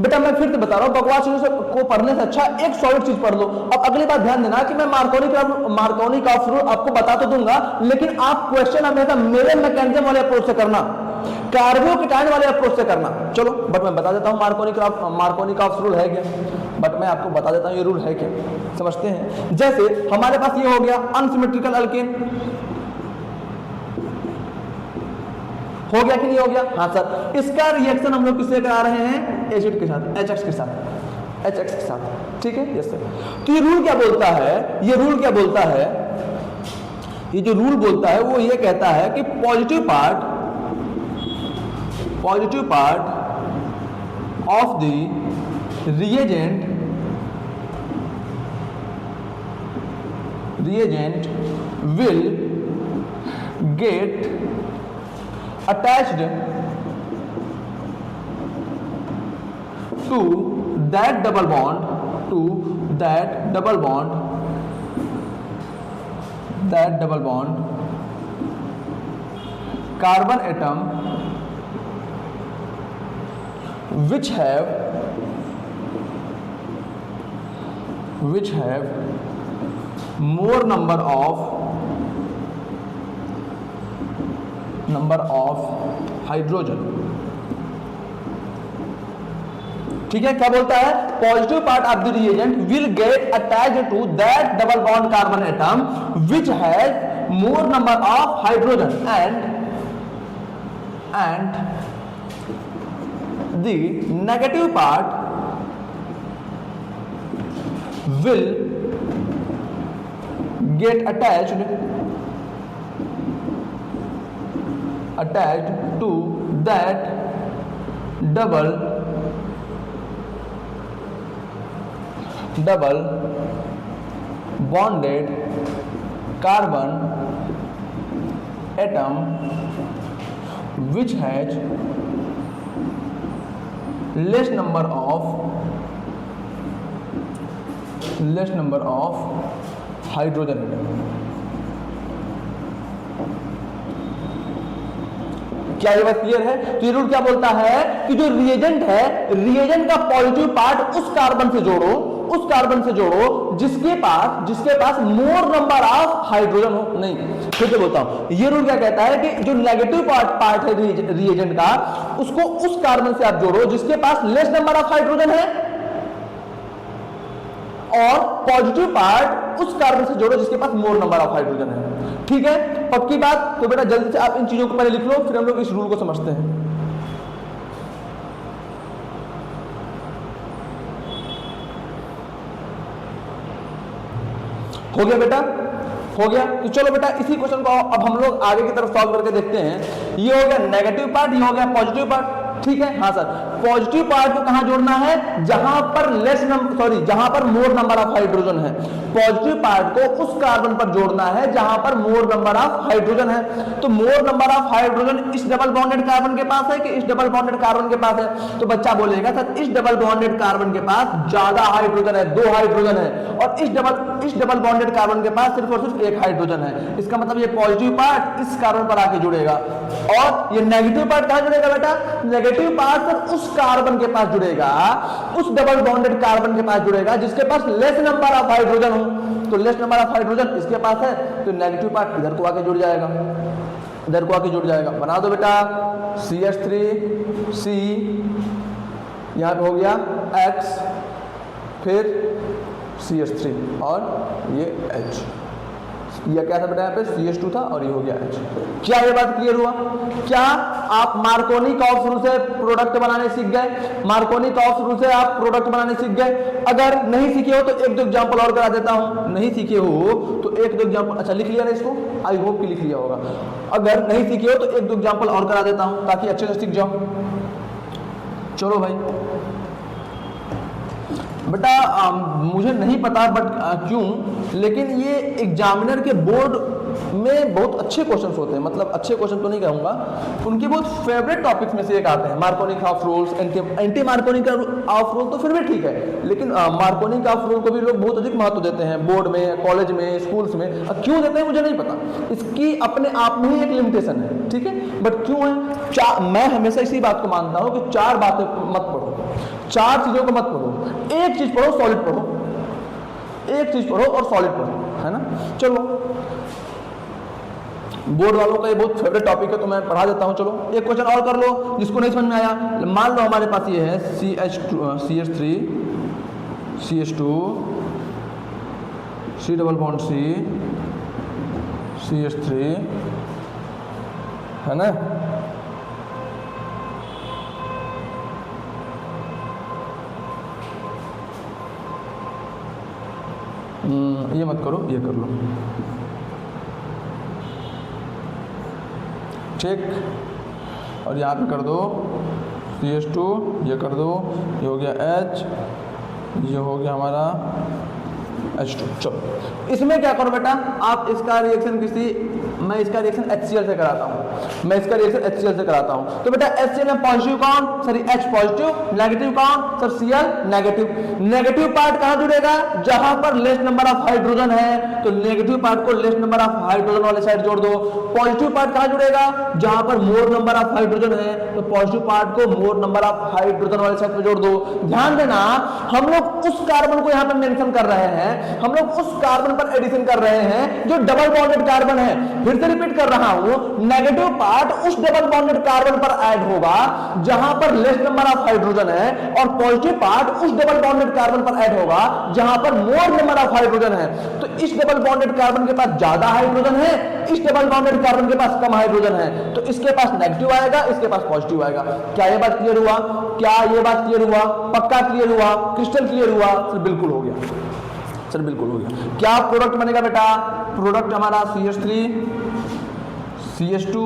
Speaker 1: बेटा, मैं फिर से बता रहा हूं, बकवास चीजों को पढ़ने से अच्छा एक सॉलिड चीज पढ़ लो। अब अगली बात ध्यान देना कि मैं मार्कोनिकॉफ रूल आपको बता तो दूंगा, लेकिन आप क्वेश्चन हमेशा मेरे मैकेनिज्म वाले अप्रोच से करना, कार्बोकेटायन वाले अप्रोच से करना। चलो, बट मैं बता देता हूं मार्कोनिकॉफ रूल है क्या, बट मैं आपको बता देता हूं ये रूल है क्या, समझते हैं। जैसे हमारे पास ये हो गया अनसिमेट्रिकल अल्केन, हो गया कि नहीं हो गया? हाँ सर, इसका रिएक्शन हम लोग किससे करा रहे हैं? एसिड के साथ, HX के साथ। ठीक है, यस सर। तो ये रूल क्या बोलता है, ये जो रूल बोलता है वो ये कहता है कि positive part of the reagent will get attached to that double bond carbon atom which have more number of hydrogen. ठीक है, क्या बोलता है? Positive part of the reagent will get attached to that double bond carbon atom which has more number of hydrogen and the negative part will get attached to that double bonded carbon atom which has less number of hydrogen atom। क्या ये बात clear है? तो ये rule क्या बोलता है कि जो रिएजेंट है, रिएजेंट का पॉजिटिव पार्ट उस कार्बन से जोड़ो जिसके पास मोर नंबर ऑफ हाइड्रोजन हो। नहीं, फिर से बोलता हूं, ये रूल क्या कहता है कि जो नेगेटिव पार्ट है रिएजेंट का, उसको उस कार्बन से आप जोड़ो जिसके पास लेस नंबर ऑफ हाइड्रोजन है, और पॉजिटिव पार्ट उस कार्बन से जोड़ो जिसके पास मोर नंबर ऑफ हाइड्रोजन है। ठीक है, पक्की बात? तो बेटा जल्दी से आप इन चीजों को पहले लिख लो, फिर हम लोग इस रूल को समझते हैं। हो गया बेटा, हो गया? तो चलो बेटा, इसी क्वेश्चन को अब हम लोग आगे की तरफ सॉल्व करके देखते हैं। ये हो गया नेगेटिव पार्ट, ये हो गया पॉजिटिव पार्ट। ठीक है, हाँ सर। पॉजिटिव पार्ट को कहां जोड़ना है, जहां पर जहां पर मोर नंबर ऑफ हाइड्रोजन है। पॉजिटिव पार्ट को उस कार्बन पर जोड़ना है जहां पर मोर नंबर ऑफ हाइड्रोजन है। तो मोर नंबर ऑफ हाइड्रोजन इस डबल बॉन्डेड कार्बन के पास है कि इस डबल बॉन्डेड कार्बन के पास है? तो बच्चा बोलेगा सर इस डबल बॉन्डेड कार्बन के पास ज्यादा हाइड्रोजन है, 2 हाइड्रोजन है, और इस डबल बॉन्डेड कार्बन के पास सिर्फ और सिर्फ 1 हाइड्रोजन है। इसका मतलब ये पॉजिटिव पार्ट इस कार्बन पर आके जुड़ेगा, और ये नेगेटिव पार्ट कहां जुड़ेगा बेटा? नेगेटिव पार्ट सिर्फ उस कार्बन के पास जुड़ेगा, उस डबल बॉन्डेड कार्बन के पास जुड़ेगा जिसके पास लेस नंबर ऑफ हाइड्रोजन हो। तो लेस नंबर ऑफ हाइड्रोजन इसके पास है, तो नेगेटिव पार्ट इधर को आके जुड़ जाएगा, इधर को आके जुड़ जाएगा। बना दो बेटा, CH3C, यहां पे हो गया X, फिर CH3 और ये H। ये क्या था बेटा? यहाँ पे CH2 था और ये हो गया H। क्या ये बात क्लियर हुआ? क्या आप मार्कोनी कर्व रूल से प्रोडक्ट बनाने सीख गए? मार्कोनी कर्व रूल से आप प्रोडक्ट बनाने सीख गए? अगर नहीं सीखे हो तो एक दो एग्जांपल और करा देता हूं। नहीं सीखे हो तो एक दो एग्जांपल, अच्छा लिख लिया ना इसको? आई होप कि लिख लिया होगा। अगर नहीं सीखे हो तो एक दो एग्जांपल और करा देता हूं ताकि अच्छे से सीख जाओ। चलो भाई बेटा, मुझे नहीं पता बट क्यों, लेकिन ये एग्जामिनर के बोर्ड में बहुत अच्छे क्वेश्चंस होते हैं। मतलब अच्छे क्वेश्चन तो नहीं कहूंगा, उनके बहुत फेवरेट टॉपिक्स में से एक आते हैं Markovnikov of rules. Anti Markovnikov of rule तो फिर भी ठीक है, लेकिन मार्कोनी ऑफ रूल को भी लोग बहुत अधिक महत्व देते हैं बोर्ड में, कॉलेज में, स्कूल्स में। क्यों देते हैं मुझे नहीं पता, इसकी अपने आप में ही एक लिमिटेशन है, ठीक है, बट क्यों है? मैं हमेशा इसी बात को मानता हूं कि 4 बातें मत पढ़ो, 4 चीजों को मत पढ़ो, एक चीज पढ़ो, सॉलिड पढ़ो, एक चीज पढ़ो और सॉलिड पढ़ो, है ना। चलो बोर्ड वालों का ये बहुत फेवरेट टॉपिक है तो मैं पढ़ा देता हूं। चलो एक क्वेश्चन और कर लो जिसको नहीं समझ में आया। मान लो हमारे पास ये है CH3 CH2 C double bond C CH3, है ना। ये मत करो, ये कर लो, ठीक। और यहाँ पे कर दो CH2, ये कर दो, ये हो गया H, ये हो गया हमारा H2। चलो इसमें क्या करो बेटा, आप इसका रिएक्शन मैं इसका रिएक्शन HCl से कराता हूँ, मैं इसका रिएक्शन HCl से कराता हूँ। तो बेटा HCl में पॉजिटिव कौन? सॉरी H पॉजिटिव, नेगेटिव कौन? Sir Cl negative. Negative part कहाँ जुड़ेगा? जहां पर लेस नंबर ऑफ हाइड्रोजन है, तो नेगेटिव पार्ट को लेस नंबर ऑफ हाइड्रोजन वाले साइड जोड़ दो। पॉजिटिव पार्ट कहाँ जुड़ेगा? जहां पर मोर नंबर ऑफ हाइड्रोजन है, तो पॉजिटिव पार्ट को मोर नंबर ऑफ हाइड्रोजन वाले साइड में जोड़ दो। ध्यान देना, हम लोग उस कार्बन को यहाँ पर मेंशन कर रहे हैं, हम लोग उस कार्बन पर एडिशन कर रहे हैं जो डबल बॉन्डेड कार्बन है। फिर से रिपीट कर रहा हूं, नेगेटिव पार्ट उस डबल बॉन्डेड कार्बन पर ऐड होगा जहां पर लेस नंबर ऑफ हाइड्रोजन है, और पॉजिटिव पार्ट उस डबल बॉन्डेड कार्बन पर ऐड होगा जहां पर मोर नंबर ऑफ हाइड्रोजन है। तो इस डबल बॉन्डेड कार्बन के पास ज्यादा हाइड्रोजन है, इस डबल बॉन्डेड कार्बन के पास कम हाइड्रोजन है, तो इसके पास नेगेटिव आएगा, इसके पास पॉजिटिव आएगा। क्या ये बात क्लियर हुआ? क्या ये बात क्लियर हुआ? पक्का क्लियर हुआ? क्रिस्टल क्लियर हुआ? सर बिल्कुल हो गया, सर बिल्कुल हो गया। क्या प्रोडक्ट बनेगा बेटा? प्रोडक्ट हमारा CH3 CH2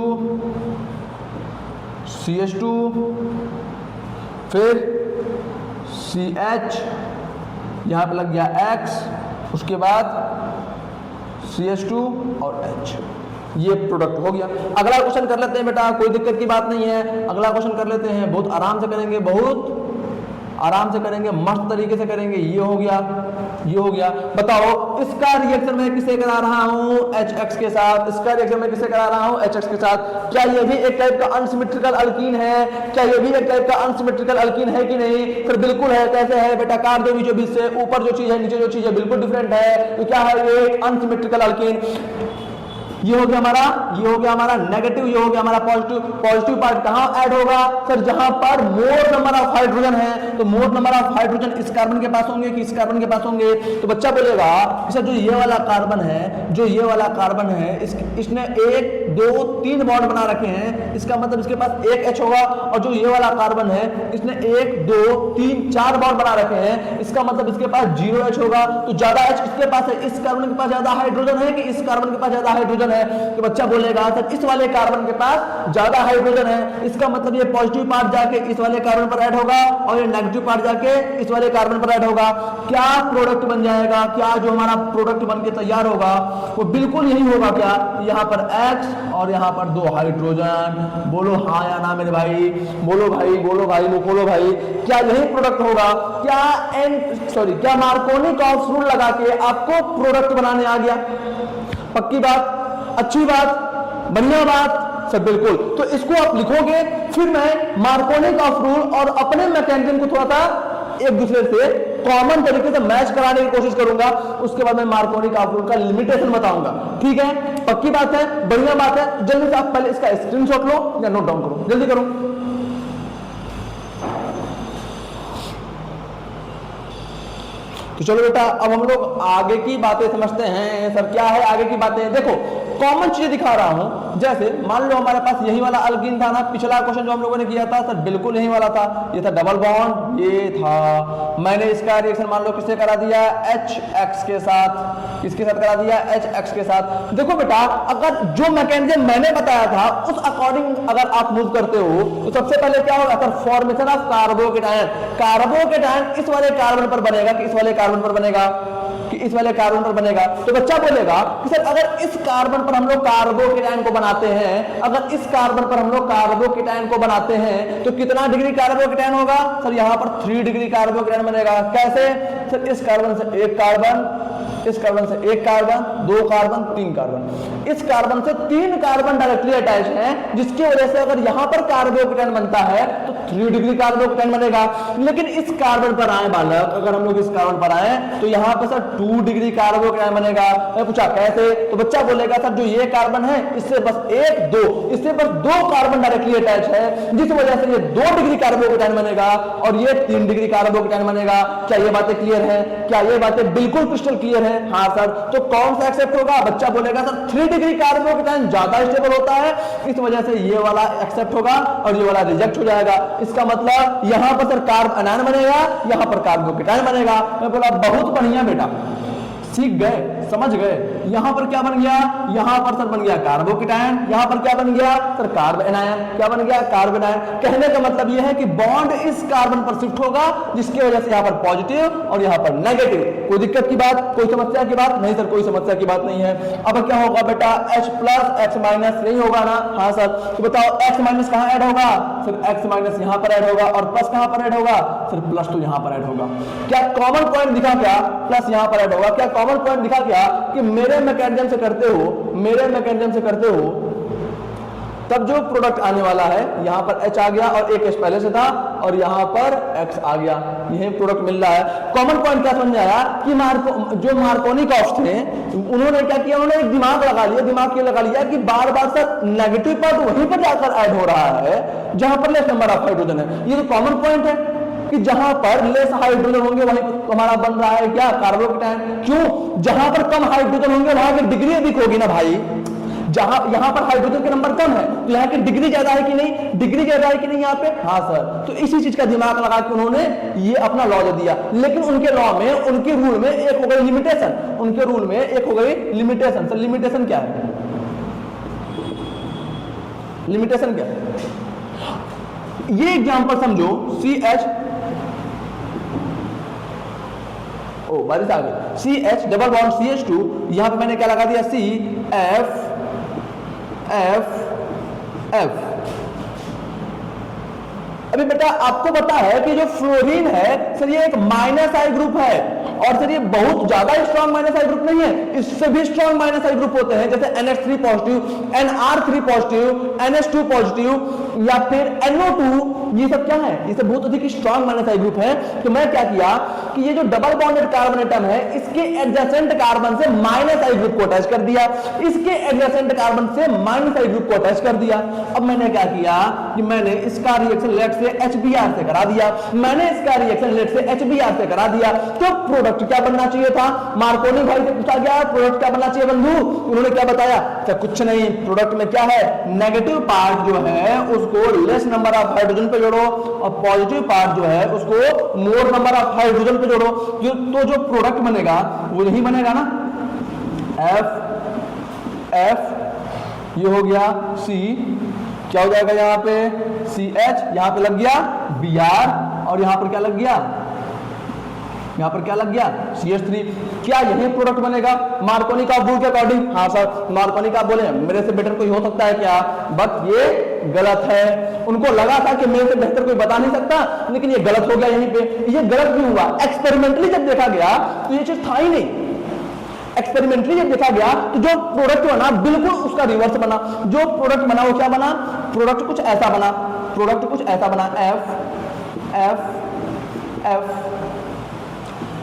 Speaker 1: CH2 फिर CH, यहां पे लग गया X, उसके बाद CH2 और H। ये प्रोडक्ट हो गया। अगला क्वेश्चन कर लेते हैं बेटा, कोई दिक्कत की बात नहीं है। अगला क्वेश्चन कर लेते हैं, बहुत आराम से करेंगे, बहुत आराम से करेंगे, मस्त तरीके से करेंगे। ये हो गया, ये हो गया। बताओ इसका रिएक्शन मैं किसे करा रहा हूं? HX के साथ। इसका रिएक्शन मैं किसे करा रहा हूं? HX के साथ। क्या ये भी एक टाइप का अनसिमेट्रिकल अल्कीन है? क्या ये भी एक टाइप का अनसिमेट्रिकल अल्कीन है कि नहीं? फिर बिल्कुल है। कैसे है बेटा? काट दो बीचों बीच से, ऊपर जो चीज है नीचे जो चीज है बिल्कुल डिफरेंट है। तो क्या है ये? Unsymmetrical alkyne. ये हो गया हमारा, ये हो गया हमारा नेगेटिव, ये हो गया हमारा पॉजिटिव। पॉजिटिव पार्ट कहां ऐड होगा? सर जहां पर मोर नंबर ऑफ हाइड्रोजन है, तो मोर नंबर ऑफ हाइड्रोजन इस कार्बन के पास होंगे कि इस कार्बन के पास होंगे? तो बच्चा बोलेगा सर जो ये वाला कार्बन है, जो ये वाला कार्बन है, इसने 1 2 3 बॉन्ड बना रखे हैं, इसका मतलब इसके पास एक H होगा, और जो ये वाला कार्बन है इसने 1 2 3 4 बॉन्ड बना रखे हैं, इसका मतलब इसके पास 0 H होगा। तो ज्यादा H किसके पास है? इस कार्बन के पास ज्यादा हाइड्रोजन है कि इस कार्बन के पास ज्यादा हाइड्रोजन है? तो बच्चा बोलेगा सर इस वाले कार्बन के पास ज्यादा हाइड्रोजन है, इसका मतलब ये पॉजिटिव पार्ट जाके इस वाले कार्बन पर ऐड होगा और ये नेगेटिव पार्ट जाके इस वाले कार्बन पर ऐड होगा। क्या प्रोडक्ट बन जाएगा? क्या जो हमारा प्रोडक्ट बन के तैयार होगा वो बिल्कुल यही होगा। क्या यहाँ पर X और यहाँ पर 2 हाइड्रोजन। बोलो हाँ या ना मेरे भाई, बोलो भाई, बोलो भाई, बोलो भाई, क्या यही प्रोडक्ट होगा? क्या मार्कोनी का रूल लगा के आपको प्रोडक्ट बनाने आ गया? पक्की बात, अच्छी बात, बढ़िया बात सर, बिल्कुल। तो इसको आप लिखोगे, फिर मैं मार्कोनी का रूल और अपने मैकेनिज्म को थोड़ा सा एक दूसरे से कॉमन तरीके से मैच कराने की कोशिश करूंगा। उसके बाद मैं मार्कोनी का रूल का लिमिटेशन बताऊंगा। ठीक है, पक्की बात है, बढ़िया बात है। जल्दी से आप पहले इसका स्क्रीनशॉट लो या नोट डाउन करो, जल्दी करो। तो चलो बेटा, अब हम लोग आगे की बातें समझते हैं। सर क्या है आगे की बातें? देखो कॉमन चीजें दिखा रहा हूं। जैसे मान लो हमारे पास यही वाला अल्कीन था ना, पिछला क्वेश्चन जो हम लोगों ने किया था सर, बिल्कुल यही वाला था। ये था डबल बॉन्ड, ये था, मैंने इसका रिएक्शन मान लो किससे करा दिया? HX के साथ। किसके साथ करा दिया? HX के साथ। देखो बेटा, अगर जो मैकेनिज्म मैंने बताया था उस अकॉर्डिंग अगर आप मूव करते हो तो सबसे पहले क्या होगा? Sir formation of carbocation. Carbocation इस वाले कार्बन पर बनेगा कि इस वाले कार्बन पर बनेगा? कि इस वाले कार्बन पर बनेगा। तो बच्चा बोलेगा कि सर अगर इस कार्बन पर हम लोग कार्बोकेटायन को बनाते हैं, अगर इस कार्बन पर हम लोग कार्बोकेटायन को बनाते हैं तो कितना डिग्री कार्बोकेटायन होगा? सर यहाँ पर 3 डिग्री कार्बोकेटायन बनेगा। कैसे? सर इस कार्बन से एक कार्बन, इस कार्बन से एक कार्बन, 2 कार्बन, 3 कार्बन, इस कार्बन से 3 कार्बन डायरेक्टली अटैच हैं, जिसकी वजह से अगर यहां पर कार्बोकेटायन बनता है तो 3 डिग्री कार्बोकेटायन बनेगा। लेकिन इस कार्बन पर आए बालक, अगर हम लोग इस कार्बन पर आए तो यहां पर सर 2 डिग्री कार्बोकेटायन बनेगा। मैं पूछा कैसे? तो बच्चा बोलेगा सर जो ये कार्बन है इससे बस 1 2 इससे बस 2 कार्बन डायरेक्टली अटैच है, जिस वजह से ये 2 डिग्री कार्बोकेटायन बनेगा और ये 3 डिग्री कार्बोकेटायन बनेगा। क्या ये बातें क्लियर है? क्या ये बातें बिल्कुल क्रिस्टल क्लियर है? हाँ सर। तो कौन सा एक्सेप्ट होगा? बच्चा बोलेगा सर 3 डिग्री कार्बोकेटायन ज्यादा स्टेबल होता है, इस वजह से ये वाला एक्सेप्ट होगा और ये वाला रिजेक्ट हो जाएगा। इसका मतलब यहां पर सर कार्ब अनायन बनेगा, यहां पर कार्बोकेटायन बनेगा। मैं बोला बहुत बढ़िया बेटा, सीख गए, समझ गए। यहां पर क्या बन गया? यहां पर सर बन गया कार्बोकेटायन, यहां पर क्या बन गया? Sir carb anion. क्या बन गया? Carb anion. कहने का मतलब यह है कि बॉन्ड इस कार्बन पर शिफ्ट होगा, जिसकी वजह से यहां पर पॉजिटिव और यहां पर नेगेटिव। कोई दिक्कत की बात, कोई समस्या की बात नहीं? सर कोई समस्या की बात नहीं है। अब क्या होगा बेटा? H प्लस X माइनस नहीं होगा ना? हाँ सर। तो बताओ X माइनस कहां ऐड होगा? सर X माइनस यहां पर ऐड होगा और प्लस कहां पर ऐड होगा? सर प्लस तो यहां पर ऐड होगा। क्या कॉमन पॉइंट दिखा? क्या प्लस यहां पर ऐड होगा। क्या कॉमन पॉइंट दिखा? क्या कि मेरे मैकेनिज्म से करते हो, मेरे मैकेनिज्म से करते हो, तब जो प्रोडक्ट आने वाला है यहां पर H आ गया और एक H पहले से था और यहां पर X आ गया, यही प्रोडक्ट मिल रहा है। कॉमन पॉइंट क्या समझ आया कि जो मार्कोनी कॉफ्स थे उन्होंने क्या किया? उन्होंने एक दिमाग लगा लिया, दिमाग ये लगा लिया कि बार बार सर नेगेटिव पार्ट वहीं पर जाकर ऐड हो रहा है जहां पर लेस नंबर ऑफ हाइड्रोजन है। ये तो कॉमन पॉइंट है कि जहां पर लेस हाइड्रोजन होंगे वहीं पर हमारा बन रहा है क्या? कार्बोकेटायन। क्यों? जहां पर कम हाइड्रोजन होंगे वहां की डिग्री अधिक होगी ना भाई। जहां यहां पर हाइड्रोजन के नंबर कम है तो यहां की डिग्री ज्यादा है कि नहीं? डिग्री ज्यादा है कि नहीं यहाँ पे? हाँ सर। तो इसी चीज का दिमाग लगा के उन्होंने ये अपना लॉ दे दिया। लेकिन उनके लॉ में, उनके रूल में एक हो गई लिमिटेशन, उनके रूल में एक हो गई लिमिटेशन। सर लिमिटेशन क्या है? लिमिटेशन क्या है? ये एग्जांपल समझो, CH, बारिश आ गई, CH डबल बॉन्ड CH2, यहां पे मैंने क्या लगा दिया? CF F। अभी बेटा आपको पता है कि जो फ्लोरीन है सर ये एक माइनस आई ग्रुप है और सर ये बहुत ज्यादा स्ट्रॉन्ग माइनस आई ग्रुप नहीं है, इससे भी स्ट्रॉन्ग माइनस आई ग्रुप होते हैं जैसे NH3 positive, NR3 positive, NH2 positive या फिर NO2। ये सब क्या है? ये सब बहुत अधिक स्ट्रॉन्ग माइनस आई ग्रुप है। तो मैं क्या किया कि ये जो डबल बॉन्डेड कार्बन एटम है इसके एडजेसेंट कार्बन से माइनस आई ग्रुप को अटैच कर दिया, इसके एडजेसेंट कार्बन से माइनस आई ग्रुप को अटैच कर दिया। अब मैंने क्या किया
Speaker 2: कि मैंने इसका रिएक्शन लेट से HBr से करा दिया, मैंने इसका रिएक्शन लेट से HBr से करा दिया, तो प्रोडक्ट क्या बनना चाहिए था? मार्कोनी भाई से पूछा गया प्रोडक्ट क्या बनना चाहिए बंधु, उन्होंने क्या बताया? क्या कुछ नहीं, प्रोडक्ट में क्या है, नेगेटिव पार्ट जो है उसको लेस नंबर ऑफ हाइड्रोजन पे जोड़ो और पॉजिटिव पार्ट जो है उसको मोर नंबर ऑफ हाइड्रोजन पे जोड़ो, तो जो प्रोडक्ट बनेगा वो यही बनेगा ना, F ये हो गया C, क्या हो जाएगा यहाँ पे CH, यहाँ पे लग गया Br और यहाँ पर क्या लग गया, यहाँ पर क्या लग गया CH3। क्या यही प्रोडक्ट बनेगा मार्कोनी का रूल के अकॉर्डिंग? हाँ सर, मार्कोनी का बोले मेरे से बेटर कोई हो सकता है क्या, बट ये गलत है। उनको लगा था कि मेरे से बेहतर कोई बता नहीं सकता, लेकिन ये गलत हो गया यहीं पे। ये गलत क्यों हुआ? एक्सपेरिमेंटली जब देखा गया तो ये चीज था ही नहीं। एक्सपेरिमेंटली जब देखा गया तो जो प्रोडक्ट बना बिल्कुल उसका रिवर्स बना। जो प्रोडक्ट बना वो क्या बना? प्रोडक्ट कुछ ऐसा बना, प्रोडक्ट कुछ ऐसा बना, F F F,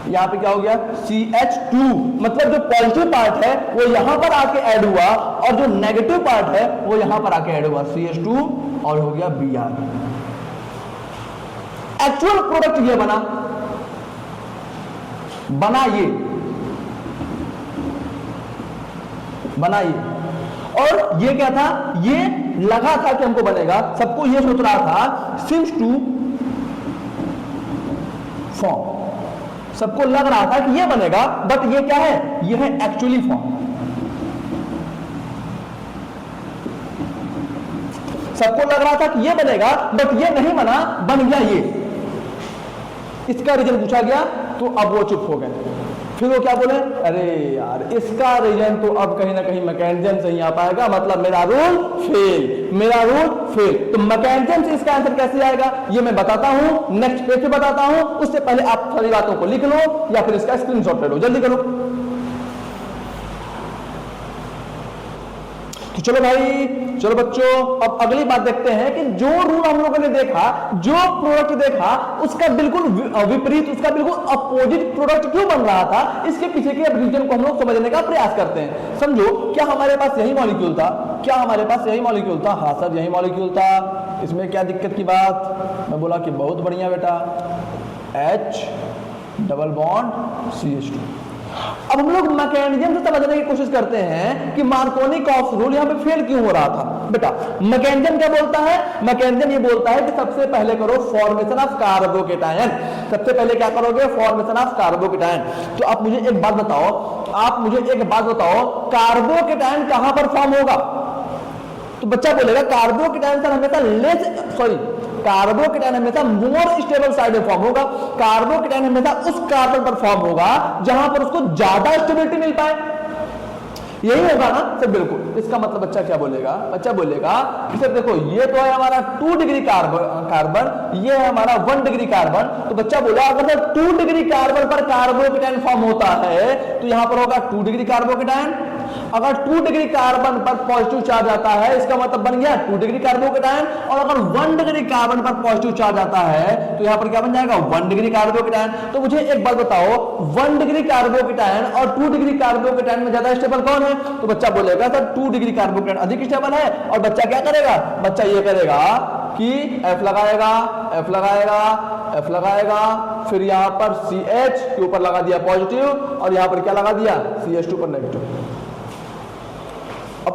Speaker 2: यहां पे क्या हो गया CH2, मतलब जो पॉजिटिव पार्ट है वो यहां पर आके ऐड हुआ और जो नेगेटिव पार्ट है वो यहां पर आके ऐड हुआ CH2 और हो गया Br। एक्चुअल प्रोडक्ट ये बना ये बना ये, और ये क्या था, ये लगा था कि हमको बनेगा, सबको ये सोच रहा था सिम्स टू फॉर्म, सबको लग रहा था कि ये बनेगा, बट ये क्या है, ये है एक्चुअली फॉर्म। सबको लग रहा था कि ये बनेगा बट ये नहीं बना, बन गया ये। इसका रीजन पूछा गया तो अब वो चुप हो गए। फिर वो क्या बोले, अरे यार इसका रीजन तो अब कहीं ना कहीं मैकेनिज्म से ही आ पाएगा, मतलब मेरा रूल फेल, मेरा रूल फेल। तो मैकेनिज्म से इसका आंसर कैसे आएगा ये मैं बताता हूं, नेक्स्ट पेज पे बताता हूं। उससे पहले आप सारी बातों को लिख लो या फिर इसका स्क्रीनशॉट ले लो, जल्दी करो। तो चलो भाई, चलो बच्चों, अब अगली बात देखते हैं कि जो रूल हम लोगों ने देखा, जो प्रोडक्ट देखा, उसका बिल्कुल विपरीत, उसका बिल्कुल अपोजिट प्रोडक्ट क्यों बन रहा था, इसके पीछे के रीजन को हम लोग समझने का प्रयास करते हैं। समझो, क्या हमारे पास यही मॉलिक्यूल था? क्या हमारे पास यही मॉलिक्यूल था? हाँ सर यही मॉलिक्यूल था। इसमें क्या दिक्कत की बात? मैं बोला कि बहुत बढ़िया बेटा, H डबल बॉन्ड CH2। अब हम लोग मैकेनिज्म से समझने की कोशिश करते हैं कि मार्कोनी कॉक्स रूल यहां पे फेल क्यों हो रहा था। बेटा मैकेनिज्म क्या बोलता है? मैकेनिज्म ये बोलता है कि सबसे पहले करो फॉर्मेशन ऑफ कार्बोकेटायन। सबसे पहले क्या करोगे? Formation of carbocation. तो आप मुझे एक बात बताओ, कार्बोकेटायन कहां पर फॉर्म होगा? तो बच्चा बोलेगा कार्बोकेटायन सर हमेशा कार्बोकेटायन हमेशा मोर स्टेबल साइड में फॉर्म होगा। कार्बोकेटायन हमेशा उस कार्बन पर फॉर्म होगा जहां पर उसको ज्यादा स्टेबिलिटी मिल पाए, यही होगा ना सर? बिल्कुल। इसका मतलब बच्चा क्या बोलेगा? बच्चा बोलेगा कि सर देखो ये तो है हमारा 2 डिग्री कार्बन, ये है हमारा 1 डिग्री कार्बन। तो बच्चा बोला अगर सर 2 डिग्री कार्बन पर कार्बोकेटायन फॉर्म होता है तो यहां पर होगा 2 डिग्री कार्बोकेटायन। अगर 2 डिग्री कार्बन पर पॉजिटिव चार्ज आता है इसका मतलब बन गया 2 डिग्री कार्बोकेटायन, और अगर 1 डिग्री कार्बन पर पॉजिटिव चार्ज आता है तो यहां पर क्या बन जाएगा? 1 डिग्री कार्बोकेटायन। तो मुझे एक बात बताओ, 1 डिग्री कार्बोकेटायन और 2 डिग्री कार्बोकेटायन में ज्यादा स्टेबल कौन है? तो बच्चा बोलेगा सर 2 डिग्री कार्बोकेटायन अधिक स्टेबल है। और बच्चा क्या करेगा? बच्चा ये करेगा कि F लगाएगा, F लगाएगा, F लगाएगा, फिर यहां पर CH के ऊपर लगा दिया पॉजिटिव और यहां पर क्या लगा दिया? CH2 पर नेगेटिव। अब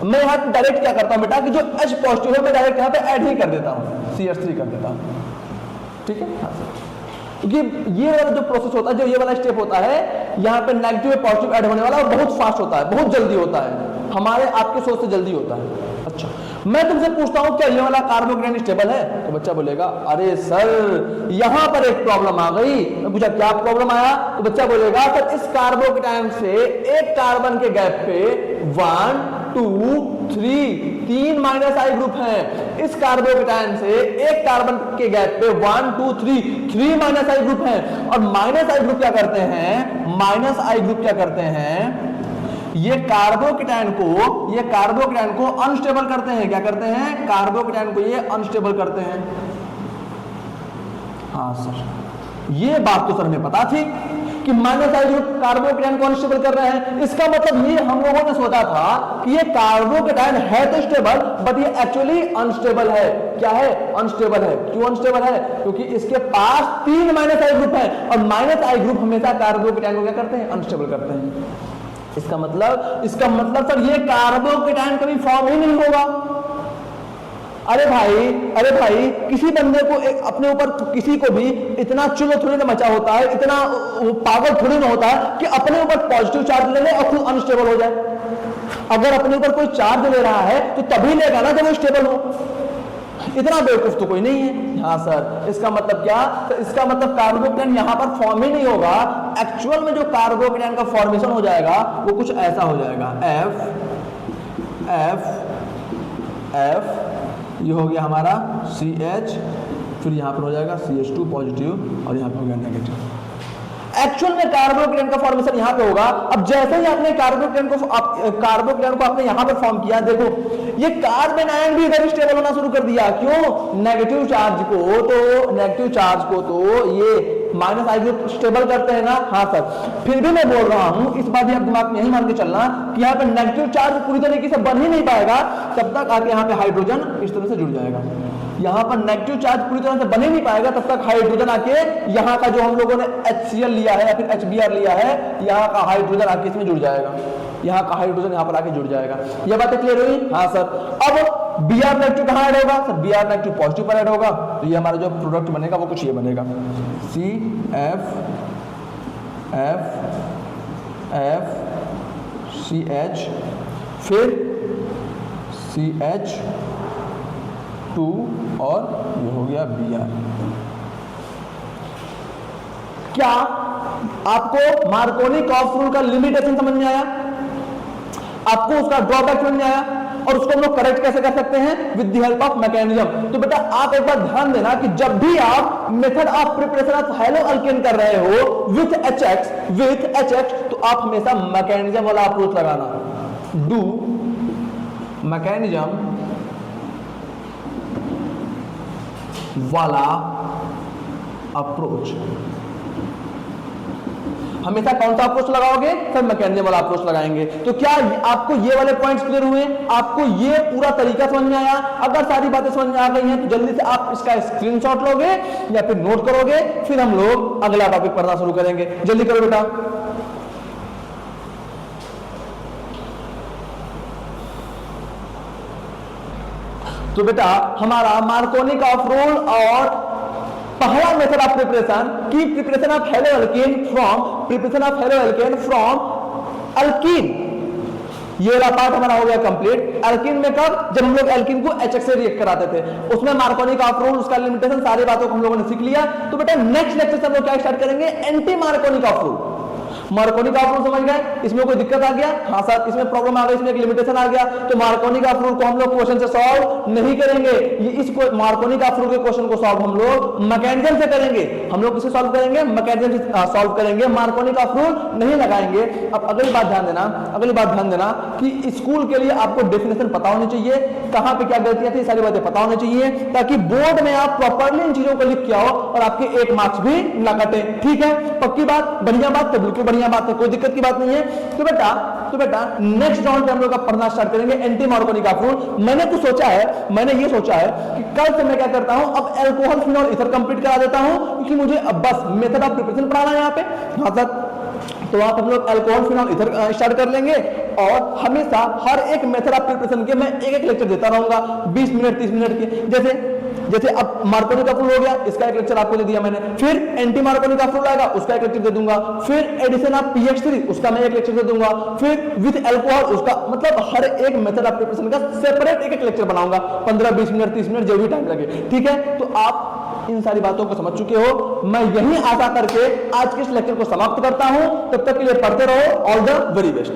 Speaker 2: मैं यहां डायरेक्ट क्या करता हूं बेटा कि जो H पॉजिटिव है मैं डायरेक्ट यहां पे ऐड ही कर देता हूं, CH3 कर देता हूं, ठीक है? क्योंकि ये वाला जो प्रोसेस होता है, जो ये वाला स्टेप होता है, यहाँ पे नेगेटिव पॉजिटिव ऐड होने वाला और बहुत फास्ट होता है, बहुत जल्दी होता है, हमारे आपके सोच से जल्दी होता है। अच्छा, मैं तुमसे पूछता हूं क्या ये वाला कार्बोकेटायन स्टेबल है? तो बच्चा बोलेगा अरे सर यहां पर एक प्रॉब्लम आ गई। मैं पूछा क्या प्रॉब्लम आया? तो बच्चा बोलेगा सर इस कार्बोकेटायन से एक कार्बन के गैप पे 1 2 3 3 माइनस आई ग्रुप है। इस कार्बोकेटायन से एक कार्बन के गैप पे 1 2 3 माइनस आई ग्रुप है। और माइनस आई ग्रुप क्या करते हैं? माइनस आई ग्रुप क्या करते हैं? ये कार्बोकेटायन को अनस्टेबल करते हैं। क्या करते हैं? कार्बोकेटायन को ये अनस्टेबल करते हैं। हाँ सर, ये बात तो सर हमें पता थी कि माइनस आई ग्रुप कार्बोकेटायन को अनस्टेबल कर रहे हैं। इसका मतलब ये हम लोगों ने सोचा था कि ये कार्बोकेटायन है तो स्टेबल, बट ये एक्चुअली अनस्टेबल है। क्या है? अनस्टेबल है। क्यों अनस्टेबल है? क्योंकि इसके पास 3 माइनस आई ग्रुप है, और माइनस आई ग्रुप हमेशा कार्बोकेटायन को क्या करते हैं? अनस्टेबल करते हैं। इसका मतलब सर ये कार्बोकेटायन कभी फॉर्म ही नहीं होगा। अरे भाई किसी बंदे को अपने ऊपर किसी को भी इतना चुलो थोड़ी ना मचा होता है, इतना पागल थोड़ी ना होता है कि अपने ऊपर पॉजिटिव चार्ज ले ले और खुद अनस्टेबल हो जाए। अगर अपने ऊपर कोई चार्ज ले रहा है तो तभी लेगा ना जब वो स्टेबल हो। इतना बेवकूफ तो कोई नहीं है। हाँ सर, इसका मतलब क्या? तो इसका मतलब कार्बोकेटायन यहां पर फॉर्म ही नहीं होगा। एक्चुअल में जो कार्बोकेटायन का फॉर्मेशन हो जाएगा वो कुछ ऐसा हो जाएगा, F ये हो गया हमारा CH, फिर यहां पर हो जाएगा CH2 पॉजिटिव, और यहां पर हो गया नेगेटिव। एक्चुअल में कार्बोकेटायन का फॉर्मेशन यहां पे होगा। अब जैसे ही आपने कार्बोकेटायन को आपने यहां पर फॉर्म किया, देखो ये कार्बन आयन भी इधर स्टेबल होना शुरू कर दिया। क्यों? नेगेटिव चार्ज को तो ये माइनस आई ग्रुप स्टेबल करते हैं ना। हाँ सर, फिर भी मैं बोल रहा हूं, इस बात भी आप दिमाग में यही मान के चलना कि यहाँ पे नेगेटिव चार्ज पूरी तरीके से बन ही नहीं पाएगा तब तक आके यहाँ पे हाइड्रोजन इस तरह से जुड़ जाएगा। यहाँ पर नेगेटिव चार्ज पूरी तरह से बन ही नहीं पाएगा तब तक हाइड्रोजन आके यहाँ का जो हम लोगों ने HCl लिया है या फिर HBr लिया है, यहाँ का हाइड्रोजन आके इसमें जुड़ जाएगा। यहाँ का हाइड्रोजन यहाँ पर आके जुड़ जाएगा। ये बातें क्लियर हुई? हाँ सर। अब Br नेगेटिव कहाँ ऐड होगा? सर Br नेगेटिव पॉजिटिव पर ऐड होगा, तो ये हमारा जो प्रोडक्ट बनेगा वो कुछ ये बनेगा, CF फिर CH2 और ये हो गया Br। क्या आपको मार्कोनी-कॉक्स रूल का लिमिटेशन समझ में आया? आपको उसका ड्रॉबैक समझ में आया? और उसको हम लोग करेक्ट कैसे कर सकते हैं? With the help of mechanism. तो बेटा आप एक बार ध्यान देना कि जब भी आप method of preparation of hello alkane कर रहे हो विथ HX, तो आप हमेशा मैकेनिज्म वाला अप्रोच लगाना। डू मैकेनिज्म वाला अप्रोच। हमेशा कौन सा अप्रोच लगाओगे? सर मैकेनिज्म वाला अप्रोच लगाएंगे। तो क्या आपको ये वाले पॉइंट्स क्लियर हुए? आपको ये पूरा तरीका समझ में आया? अगर सारी बातें समझ में आ गई हैं तो जल्दी से आप इसका स्क्रीनशॉट लोगे या फिर नोट करोगे, फिर हम लोग अगला टॉपिक पढ़ना शुरू करेंगे। जल्दी करो बेटा। तो बेटा हमारा मार्कोनी-कॉक्स रूल और पहला मेथड ऑफ प्रिपरेशन की preparation of hello alkane from alkyne, ये वाला पार्ट हमारा हो गया कंप्लीट। अल्कीन में कब? जब हम लोग अल्कीन को HX से रिएक्ट कराते थे, उसमें मार्कोनी-कॉक्स रूल, उसका लिमिटेशन, सारी बातों को हम लोगों ने सीख लिया। तो बेटा नेक्स्ट लेक्चर से हम लोग क्या स्टार्ट करेंगे? Anti Markovnikov-COX rule. Markovnikov-COX rule समझ गए? इसमें कोई दिक्कत आ गया? हाँ सर, इसमें प्रॉब्लम आ गई, इसमें एक लिमिटेशन आ गया। तो मार्कोनी-कॉक्स रूल को हम लोग क्वेश्चन से सॉल्व नहीं करेंगे। ये इस मार्कोनी-कॉक्स रूल के क्वेश्चन को सॉल्व हम लोग मैकेनिज्म से करेंगे। हम लोग किसे सॉल्व करेंगे? मैकेनिज्म से सॉल्व करेंगे, मार्कोनी-कॉक्स रूल नहीं लगाएंगे। अब अगली बात ध्यान देना कि स्कूल के लिए आपको डेफिनेशन पता होनी चाहिए, कहां पे क्या गलतियां थी, सारी बातें पता होनी चाहिए, ताकि बोर्ड में आप प्रॉपर्ली इन चीजों को लिख के आओ और आपके 1 मार्क्स भी ना कटे। ठीक है? पक्की बात? बढ़िया बात? तो बिल्कुल बढ़िया बात है, कोई दिक्कत की बात नहीं है। तो बेटा नेक्स्ट राउंड पे हम लोग पढ़ना स्टार्ट करेंगे एंटी मार्कोनी-कॉक्स रूल। मैंने ये सोचा है कि कल से मैं क्या करता हूं, अब अल्कोहल फिनॉल ईथर कंप्लीट करा देता हूं, क्योंकि मुझे अब बस मेथड ऑफ प्रिपरेशन पढ़ाना है यहाँ पे। हाँ सर, तो आप हम लोग अल्कोहल फिनॉल ईथर स्टार्ट कर लेंगे और हमेशा हर एक मेथड ऑफ प्रिपरेशन के मैं एक लेक्चर देता रहूंगा, 20 मिनट 30 मिनट के। जैसे अब मार्कोनी-कॉक्स रूल हो गया, इसका एक लेक्चर आपको दे दिया मैंने, फिर एंटी मार्कोनी-कॉक्स रूल आएगा, उसका एक लेक्चर दे दूंगा, फिर एडिशन ऑफ pH3 उसका मैं एक लेक्चर दे दूंगा, फिर विद अल्कोहल उसका, मतलब हर एक मेथड ऑफ प्रिपरेशन का सेपरेट एक लेक्चर बनाऊंगा, 15 20 मिनट 30 मिनट जो भी टाइम लगे। ठीक है? तो आप इन सारी बातों को समझ चुके हो। मैं यही आशा करके आज के इस लेक्चर को समाप्त करता हूं। तब तक के लिए पढ़ते रहो। All the very best.